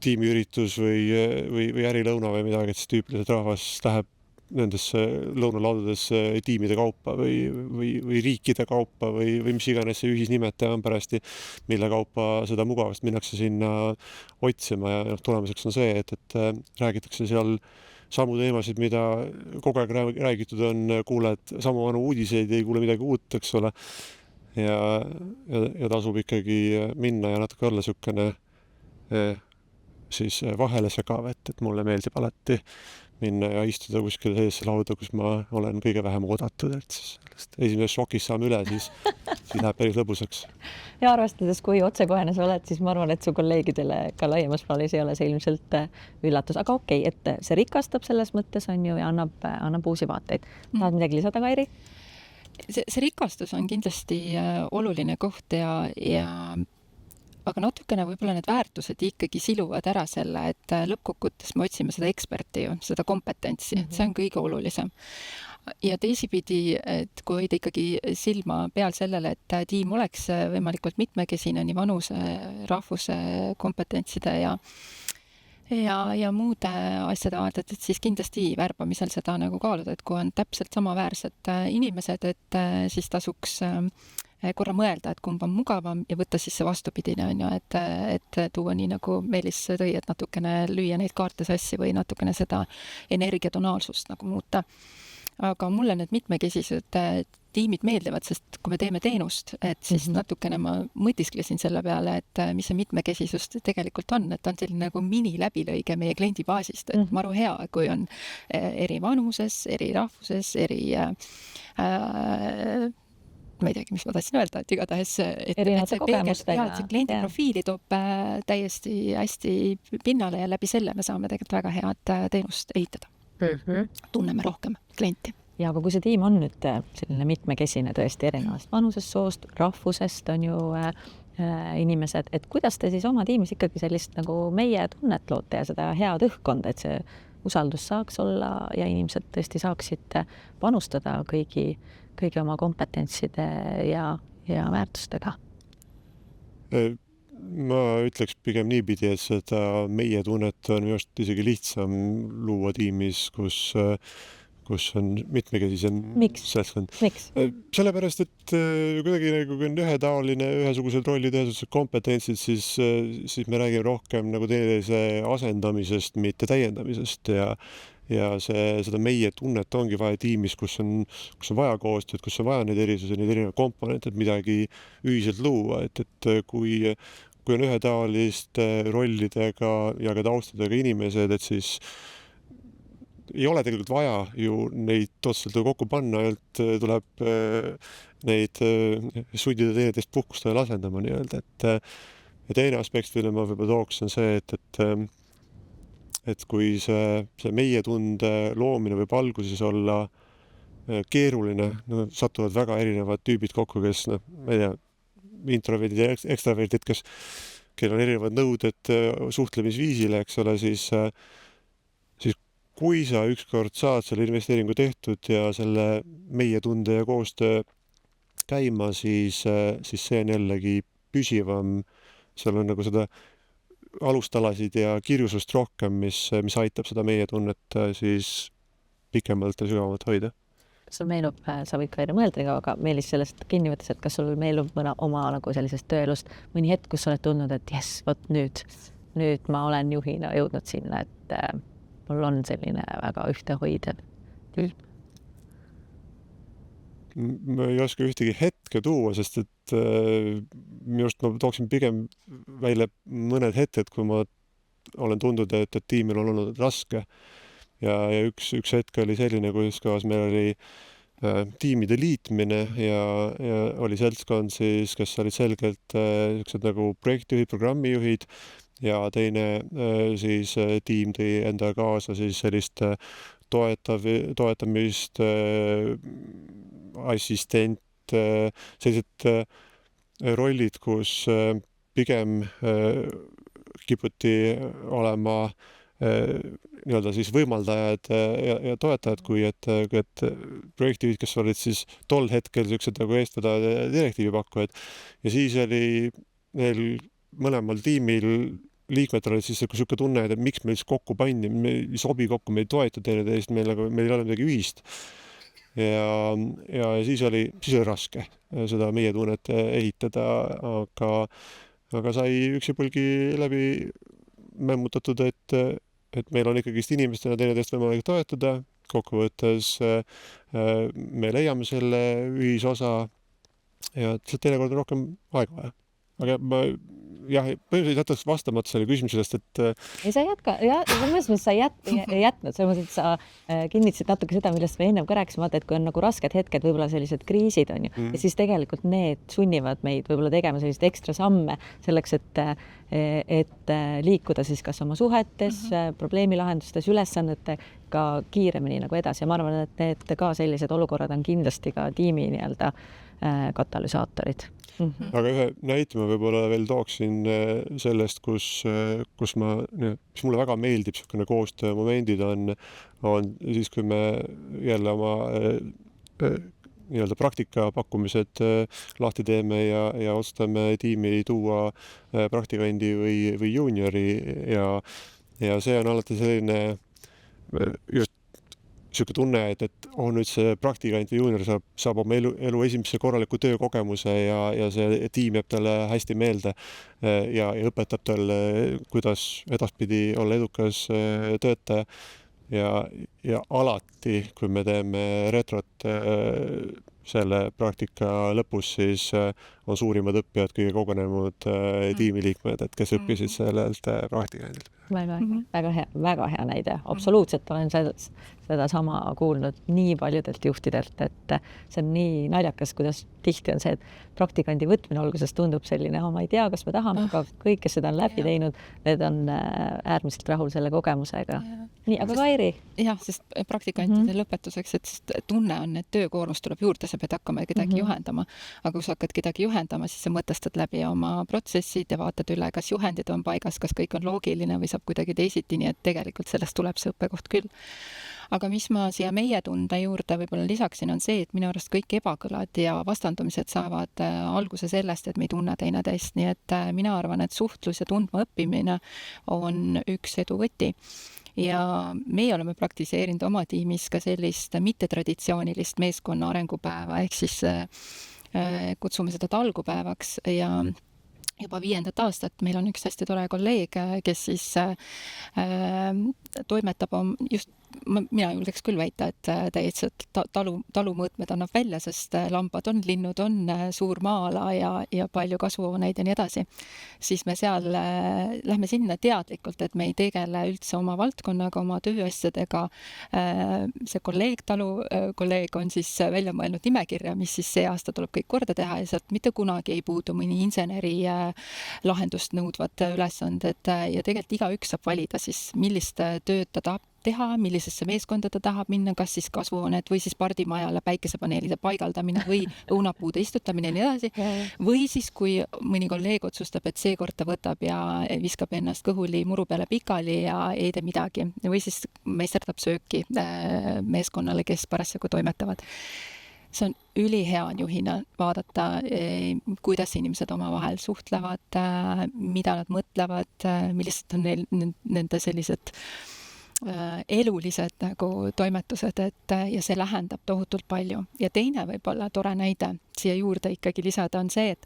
tiimiüritus või ärilõuna või midagi, et siis tüüpiliselt rahvas läheb nendesse lõunalaudadesse tiimide kaupa või riikide kaupa või mis iganes see ühisnimetaja on pärasti, mille kaupa seda mugavust minnakse sinna otsima ja tulemuseks on see, et räägitakse seal samu teemasid, mida kogu aeg räägitud on, kuuled samu vanu uudiseid, ei kuule midagi uut, eks ole. Ja tasub ikkagi minna ja natuke olla niisugune siis vahele segav, et mulle meeldib alati minna ja istuda kuskil sellisesse lauda, kus ma olen kõige vähem oodatud, et sellest esimesest šokist saame üle, siis läheb päris lõbusaks. Ja arvestades, kui otsekohene sa oled, siis ma arvan, et su kolleegidele ka laiemas plaanis ei ole see ilmselt üllatus, aga okei, et see rikastab selles mõttes on ju ja annab uusi vaateid. Tahad midagi lisada, Kairi? See rikastus on kindlasti oluline koht aga natukene võib-olla need väärtused ikkagi siluvad ära selle, et lõppkokkuvõttes me otsime seda eksperti ju, seda kompetentsi, see on kõige olulisem. Ja teisipidi, et kui hoida ikkagi silma peal sellele, et tiim oleks võimalikult mitmekesine nii vanuse, rahvuse, kompetentside ja muude asjade vaadata, et siis kindlasti värbamisel seda nagu kaaluda, et kui on täpselt samaväärsed inimesed, et siis tasuks korra mõelda, et kumb on mugavam ja võtta siis see vastupidine on ju, et tuua nii nagu Meelis tõi, et natukene lüüa neid kaarte sassi või natukene seda energiatonaalsust nagu muuta. Aga mulle need mitmekesised tiimid meeldivad, sest kui me teeme teenust, et siis natukene ma mõtisklesin selle peale, et mis see mitmekesisust tegelikult on, et on selline nagu mini läbilõige meie kliendibaasist, et maru hea, kui on eri vanuses, eri rahvuses, eri ma ei teagi, mis ma tahtsin öelda, et igatahes Erinevate kogemustega. see kliendi Jah. profiili toob täiesti hästi pinnale ja läbi selle me saame tegelikult väga head teenust ehitada. Tunneme rohkem klienti. Ja aga kui see tiim on nüüd selline mitmekesine tõesti erinevast vanusest, soost, rahvusest on ju inimesed, et kuidas te siis oma tiimis ikkagi sellist nagu meie tunnet loote ja seda head õhkkonda, et see usaldus saaks olla ja inimesed tõesti saaksid panustada kõigi oma kompetentside ja väärtustega? Ma ütleks pigem niipidi, et seda meie tunnet on minu arust isegi lihtsam luua tiimis, kus on mitmekesisem seltskond. Miks? Sellepärast, et kuidagi nagu kui on ühetaoline, ühesugused rollid, ühesugused kompetentsid, siis me räägime rohkem nagu teineteise asendamisest, mitte täiendamisest ja seda meie tunnet ongi vaja tiimis, kus on vaja koostööd, kus on vaja neid erisusi, neid erinevaid komponente, et midagi ühiselt luua, et kui on ühetaoliste rollidega ja ka taustadega inimesed, et siis ei ole tegelikult vaja ju neid otseselt kokku panna, ainult tuleb neid sundida teineteist puhkustele asendama nii-öelda, ja teine aspekt, mille ma võib-olla tooks, on see, et kui see meie tunde loomine võib alguses olla keeruline, satuvad väga erinevad tüübid kokku, kes ma ei tea, introverdid ja ekstraverdid, kellel on erinevad nõuded suhtlemisviisile, eks ole, siis kui sa ükskord saad selle investeeringu tehtud ja selle meie tunde ja koostöö käima, siis see on jällegi püsivam. Seal on nagu seda alustalasid ja kirjusust rohkem, mis aitab seda meie tunnet siis pikemalt ja sügavamalt hoida. Kas sul meenub, sa võid ka mõelda, aga Meelis sellest kinni võttes, et kas sul meenub oma nagu sellisest tööelust mõni hetk, kus sa oled tundnud, et jess, vot nüüd ma olen juhina jõudnud sinna, et mul on selline väga ühtehoidev tüüp? Ma ei oska ühtegi hetke tuua, sest et minu arust ma tooksin pigem välja mõned hetked, kui ma olen tundnud, et tiimil on olnud raske. Ja üks hetk oli selline, kus meil oli tiimide liitmine ja oli seltskond siis, kes olid selgelt nagu projektijuhid, programmijuhid, ja teine siis tiim tõi enda kaasa siis sellist toetamist, assistent, sellised rollid, kus pigem kiputi olema nii-öelda siis võimaldajad ja toetajad, kui et projektijuhid, kes olid siis tol hetkel sellised nagu eestvedajad ja direktiivipakkujad. Ja siis oli neil mõlemal tiimil liikmetel olid siis selline tunne, et miks meil siis kokku pandi, me ei sobi kokku, me ei toeta teineteist, meil ei ole midagi ühist. Ja siis oli raske seda meie tunnet ehitada, aga sai üksipulgi läbi mämmutatud, et meil on ikkagi inimestena teineteist võimalik toetada. Kokkuvõttes me leiame selle ühisosa ja teinekord on rohkem aega vaja. Aga ma põhimõtteliselt jätaks vastamata selle küsimusest, et ei, sa jätka, selles mõttes sa ei jätnud, selles mõttes, et sa kinnitasid natuke seda, millest me ennem ka rääkisime, et kui on nagu rasked hetked, võib-olla sellised kriisid on ju, ja siis tegelikult need sunnivad meid võib-olla tegema sellised ekstra samme selleks, et liikuda siis kas oma suhetes, probleemilahendustes, ülesannetega kiiremini nagu edasi ja ma arvan, et need ka sellised olukorrad on kindlasti ka tiimi nii-öelda katalüsaatorid. Aga ühe näite ma võib-olla veel tooksin sellest, kus mis mulle väga meeldib, selline koostöömomendid on siis, kui me jälle oma nii-öelda praktika pakkumised lahti teeme ja otsustame tiimi tuua praktikandi või juuniori ja see on alati selline just selline tunne, et nüüd see praktikant või juunior saab oma elu esimese korraliku töökogemuse ja see tiim jääb talle hästi meelde ja õpetab talle, kuidas edaspidi olla edukas töötaja. Ja alati, kui me teeme retrot selle praktika lõpus, siis on suurimad õppijad, kõige kogenenud tiimiliikmed, et kes õppisid sellelt praktikandilt. väga hea näide, absoluutselt olen seda sama kuulnud nii paljudelt juhtidelt, et see on nii naljakas, kuidas tihti on see, et praktikandi võtmine alguses tundub selline, ma ei tea, kas me tahame, aga kõik, kes seda on läbi teinud, need on äärmiselt rahul selle kogemusega. Nii, aga Kairi? Jah, sest praktikantide lõpetuseks, et tunne on, et töökoormus tuleb juurde, sa pead hakkama kedagi juhendama, aga kui sa hakkad kedagi juhendama, siis sa mõtestad läbi oma protsessid ja vaatad üle, kas juhendid on paigas, kas kõik on loogiline või saab kuidagi teisiti, nii et tegelikult sellest tuleb see õppekoht küll. Aga mis ma siia meie tunde juurde võib-olla lisaksin, on see, et minu arust kõik ebakõlad ja vastandumised saavad alguse sellest, et me ei tunne teineteist, nii et mina arvan, et suhtlus ja tundma õppimine on üks edu võti. Ja meie oleme praktiseerinud oma tiimis ka sellist mittetraditsioonilist meeskonna arengupäeva, ehk siis kutsume seda talgupäevaks ja juba 5. aastat meil on üks hästi tore kolleeg, kes siis toimetab just mina julgeks küll väita, et täitsa talumõõtmed annab välja, sest lambad on, linnud on, suur maa-ala ja palju kasvuhooneid ja nii edasi. Siis me seal lähme sinna teadlikult, et me ei tegele üldse oma valdkonnaga, oma tööasjadega. See kolleeg on siis välja mõelnud nimekirja, mis siis see aasta tuleb kõik korda teha ja sealt mitte kunagi ei puudu mõni inseneri lahendust nõudvad ülesanded ja tegelikult igaüks saab valida siis, millist tööd ta tahab teha, millisesse meeskonda ta tahab minna, kas siis kasvuhoonet või siis pardimajale päikesepaneelide paigaldamine või õunapuude istutamine ja nii edasi. Või siis, kui mõni kolleeg otsustab, et seekord ta võtab ja viskab ennast kõhuli muru peale pikali ja ei tee midagi. Või siis meisterdab sööki meeskonnale, kes parasjagu toimetavad. See on ülihea juhina vaadata, kuidas inimesed omavahel suhtlevad, mida nad mõtlevad, millised on nende sellised elulised nagu toimetused, ja see lähendab tohutult palju. Ja teine võib-olla tore näide siia juurde ikkagi lisada on see, et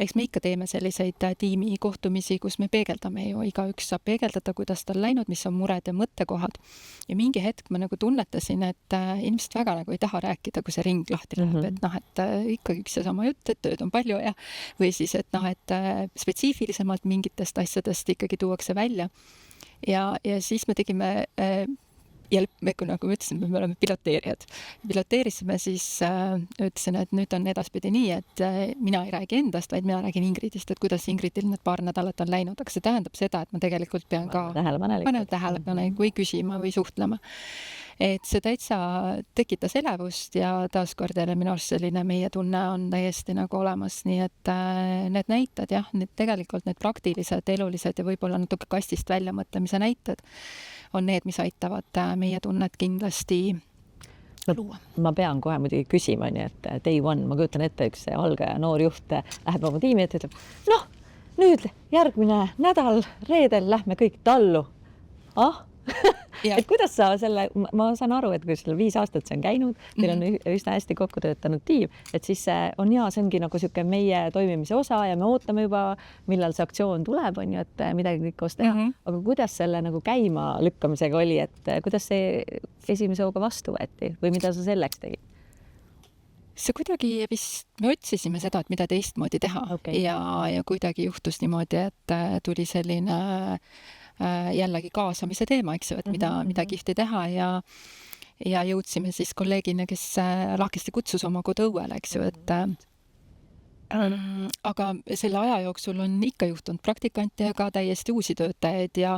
eks me ikka teeme selliseid tiimi kohtumisi, kus me peegeldame ju, igaüks saab peegeldada, kuidas tal läinud, mis on mured ja mõttekohad. Ja mingi hetk ma nagu tunnetasin, et inimesed väga nagu ei taha rääkida, kui see ring lahti läheb, et ikkagi üks ja sama jutt, et tööd on palju ja või siis, et spetsiifilisemalt mingitest asjadest ikkagi tuuakse välja. Ja siis me tegime ja nagu ma ütlesin, me oleme piloteerijad. Piloteerisime siis, ütlesin, et nüüd on edaspidi nii, et mina ei räägi endast, vaid mina räägin Ingridist, et kuidas Ingridil need paar nädalat on läinud, aga see tähendab seda, et ma tegelikult pean ka tähelepanelik või küsima või suhtlema. Et see täitsa tekitas elevust ja taaskord jälle minu arust selline meie tunne on täiesti nagu olemas, nii et need näited, jah, tegelikult need praktilised, elulised ja võib-olla natuke kastist väljamõtlemise näited on need, mis aitavad meie tunnet kindlasti luua. Ma pean kohe muidugi küsima, nii et day one, ma kujutan ette, üks algaja noor juht läheb oma tiimi ette, ütleb, noh, nüüd järgmine nädal, reedel lähme kõik tallu. Et kuidas sa selle, ma saan aru, et kui sul 5 aastat see on käinud, teil on üsna hästi kokku töötanud tiim, et siis see ongi nagu selline meie toimimise osa ja me ootame juba, millal see aktsioon tuleb, on ju, et midagi kõik koos teha. Aga kuidas selle nagu käima lükkamisega oli, et kuidas see esimese hooga vastu võeti või mida sa selleks tegid? See kuidagi vist, me otsisime seda, et mida teistmoodi teha ja kuidagi juhtus niimoodi, et tuli selline jällegi kaasamise teema, eks ju, et mida kihvti teha ja jõudsime siis kolleegina, kes lahkesti kutsus oma koduõuele, eks ju, et aga selle aja jooksul on ikka juhtunud praktikantidega täiesti uusi töötajaid ja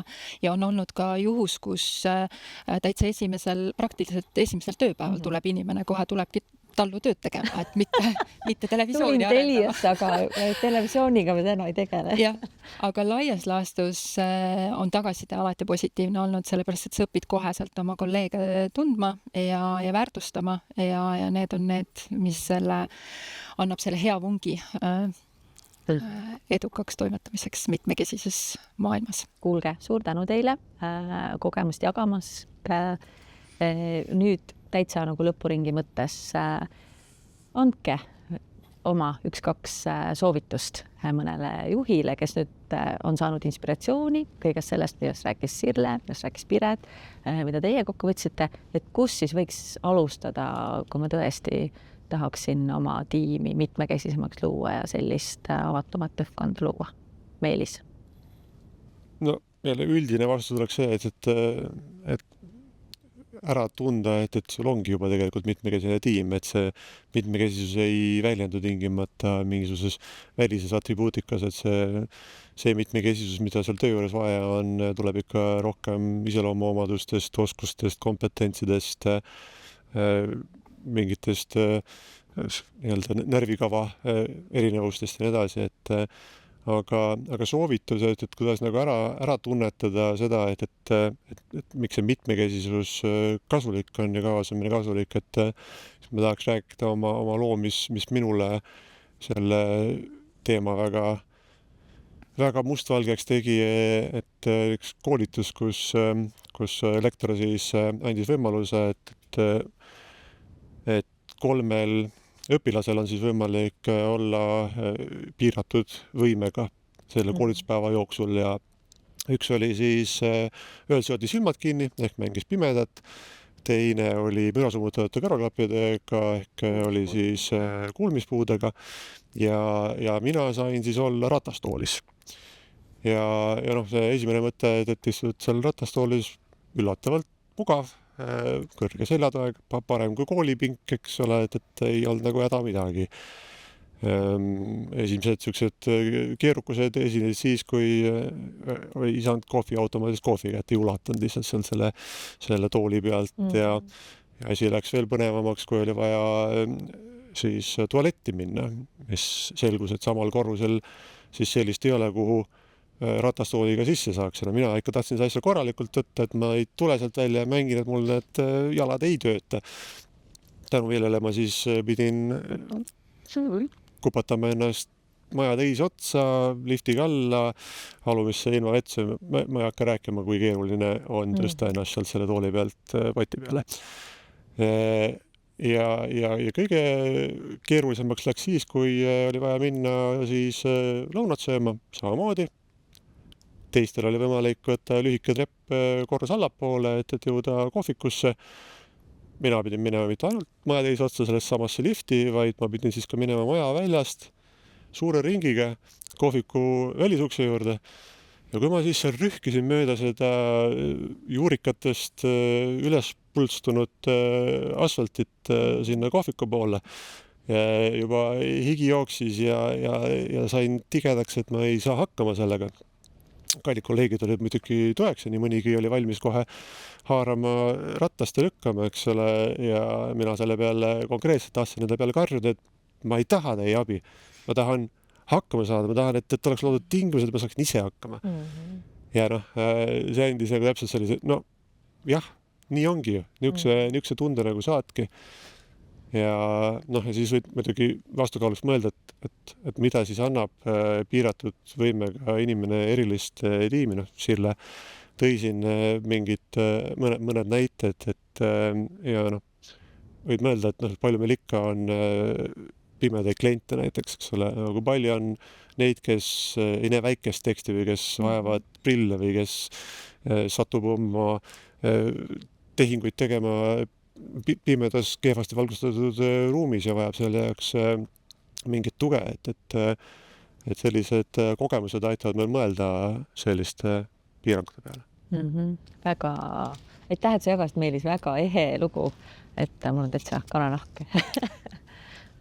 on olnud ka juhus, kus täitsa praktiliselt esimesel tööpäeval tuleb inimene, kohe tulebki tallu tööd tegema, et mitte televisiooni arendama. Aga televisiooniga me täna ei tegele. Jah, aga laias laastus on tagasiside alati positiivne olnud, sellepärast, et sa õpid koheselt oma kolleege tundma ja väärtustama ja need on need, mis annab selle hea vungi edukaks toimetamiseks mitmekesises maailmas. Kuulge, suur tänu teile kogemust jagamas. Nüüd täitsa nagu lõpuringi mõttes andke oma 1-2 soovitust mõnele juhile, kes nüüd on saanud inspiratsiooni kõigest sellest, millest rääkis Sirle, millest rääkis Piret, mida teie kokku võtsite, et kus siis võiks alustada, kui me tõesti tahaksin oma tiimi mitmekesisemaks luua ja sellist avatumat õhkkonda luua. Meelis? No jälle üldine vastus oleks see, et ära tunda, et sul ongi juba tegelikult mitmekesine tiim, et see mitmekesisus ei väljendu tingimata mingisuguses välises atribuutikas, et see mitmekesisus, mida seal töö juures vaja on, tuleb ikka rohkem iseloomuomadustest, oskustest, kompetentsidest, mingitest nii-öelda närvikava erinevustest ja nii edasi, aga soovitused, et kuidas nagu ära tunnetada seda, et miks see mitmekesisus kasulik on ja kaasamine kasulik, et ma tahaks rääkida oma loo, mis minule selle teema väga mustvalgeks tegi, et üks koolitus, kus lektor siis andis võimaluse, et 3 õpilasel on siis võimalik olla piiratud võimega selle koolituspäeva jooksul ja üks oli siis, ühel seoti silmad kinni ehk mängis pimedat, teine oli mürasumutavate kõrvaklappidega ehk oli siis kuulmispuudega ja mina sain siis olla ratastoolis. Ja noh, see esimene mõte, et istud seal ratastoolis üllatavalt mugav, kõrge seljatoeg, parem kui koolipink, eks ole, et ei olnud nagu häda midagi. Esimesed sellised keerukused esinesid siis, kui ei saanud kohviautomaadist kohvi kätte, ei ulatanud lihtsalt selle tooli pealt ja asi läks veel põnevamaks, kui oli vaja siis tualetti minna, mis selgus, et samal korrusel siis sellist ei ole, kuhu ratastooliga sisse saaks. Mina ikka tahtsin seda asja korralikult võtta, et ma ei tule sealt välja ja mängin, et mul need jalad ei tööta. Tänu millele ma siis pidin kupatama ennast maja teise otsa, liftiga alla, alumisse ilmavetse. Ma ei hakka rääkima, kui keeruline on tõsta ennast sealt selle tooli pealt poti peale. Ja kõige keerulisemaks läks siis, kui oli vaja minna siis lõunat sööma samamoodi. Teistel oli võimalik võtta lühike trepp korras allapoole, et jõuda kohvikusse. Mina pidin minema mitte ainult maja teise otsa sellest samasse lifti, vaid ma pidin siis ka minema maja väljast suure ringiga kohviku välisukse juurde. Ja kui ma siis seal rühkisin mööda seda juurikatest üles pulstunud asfaltit sinna kohviku poole, juba higi jooksis ja sain tigedaks, et ma ei saa hakkama sellega. Kallid kolleegid olid muidugi toeks ja nii mõnigi oli valmis kohe haarama rattast ja lükkama, eks ole, ja mina selle peale konkreetselt tahtsin nende peale karjuda, et ma ei taha teie abi. Ma tahan hakkama saada, ma tahan, et oleks loodud tingimused, et ma saaksin ise hakkama. Ja noh, see andis nagu täpselt sellise, no jah, nii ongi ju, niisuguse tunde nagu saadki. Ja noh, ja siis võid muidugi vastukaaluks mõelda, et mida siis annab piiratud võimega inimene erilist tiimi. Noh, Sille tõi siin mõned näited, ja noh, võid mõelda, et noh, palju meil ikka on pimedaid kliente näiteks, eks ole, kui palju on neid, kes ei näe väikest teksti või kes vajavad prille või kes satub oma tehinguid tegema pimedas kehvasti valgustatud ruumis ja vajab selle jaoks mingit tuge, et sellised kogemused aitavad meil mõelda selliste piirangute peale. Väga, aitäh, et sa jagasid, Meelis, väga ehe lugu, et mul on täitsa kananahk.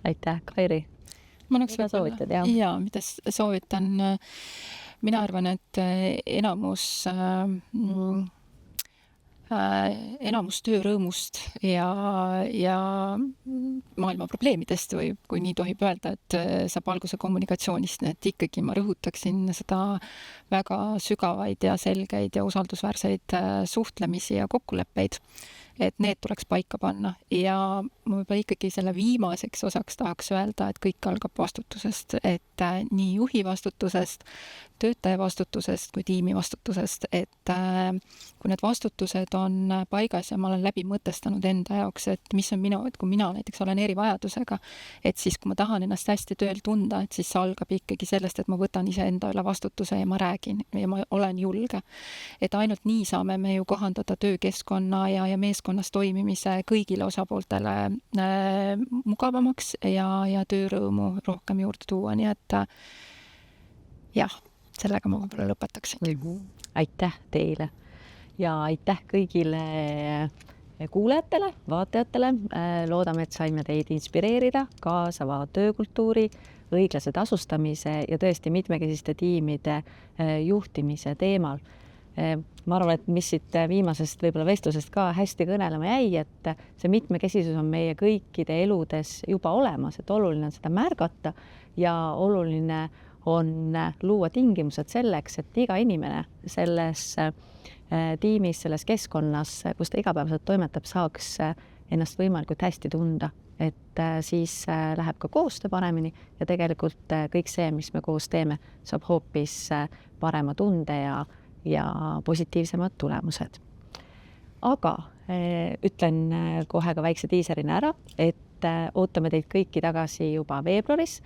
Aitäh, Kairi. Mida soovitad? Jaa, mida soovitan? Mina arvan, et enamus töörõõmust ja maailma probleemidest või kui nii tohib öelda, et saab alguse kommunikatsioonist, et ikkagi ma rõhutaksin seda väga sügavaid ja selgeid ja usaldusväärseid suhtlemisi ja kokkuleppeid, et need tuleks paika panna ja ma võib-olla ikkagi selle viimaseks osaks tahaks öelda, et kõik algab vastutusest, et nii juhi vastutusest, töötaja vastutusest kui tiimi vastutusest, et kui need vastutused on paigas ja ma olen läbi mõtestanud enda jaoks, et mis on et kui mina näiteks olen erivajadusega, et siis kui ma tahan ennast hästi tööl tunda, et siis see algab ikkagi sellest, et ma võtan iseenda üle vastutuse ja ma räägin ja ma olen julge. Et ainult nii saame me ju kohandada töökeskkonna ja meeskonnas toimimise kõigile osapooltele mugavamaks ja töörõõmu rohkem juurde tuua, nii et jah, sellega ma võib-olla lõpetaksin. Aitäh teile ja aitäh kõigile kuulajatele, vaatajatele. Loodame, et saime teid inspireerida kaasava töökultuuri, õiglase tasustamise ja tõesti mitmekesiste tiimide juhtimise teemal. Ma arvan, et mis siit viimasest võib-olla vestlusest ka hästi kõnelema jäi, et see mitmekesisus on meie kõikide eludes juba olemas, et oluline on seda märgata ja oluline on luua tingimused selleks, et iga inimene selles tiimis, selles keskkonnas, kus ta igapäevaselt toimetab, saaks ennast võimalikult hästi tunda, et siis läheb ka koostöö paremini ja tegelikult kõik see, mis me koos teeme, saab hoopis parema tunde ja positiivsemad tulemused. Aga ütlen kohe ka väikse tiiserina ära, et ootame teid kõiki tagasi juba veebruaris,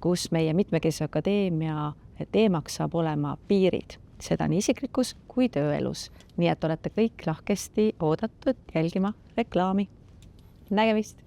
kus meie Mitmekesisuse Akadeemia teemaks saab olema piirid, seda nii isiklikus kui tööelus. Nii et olete kõik lahkesti oodatud jälgima reklaami. Nägemist!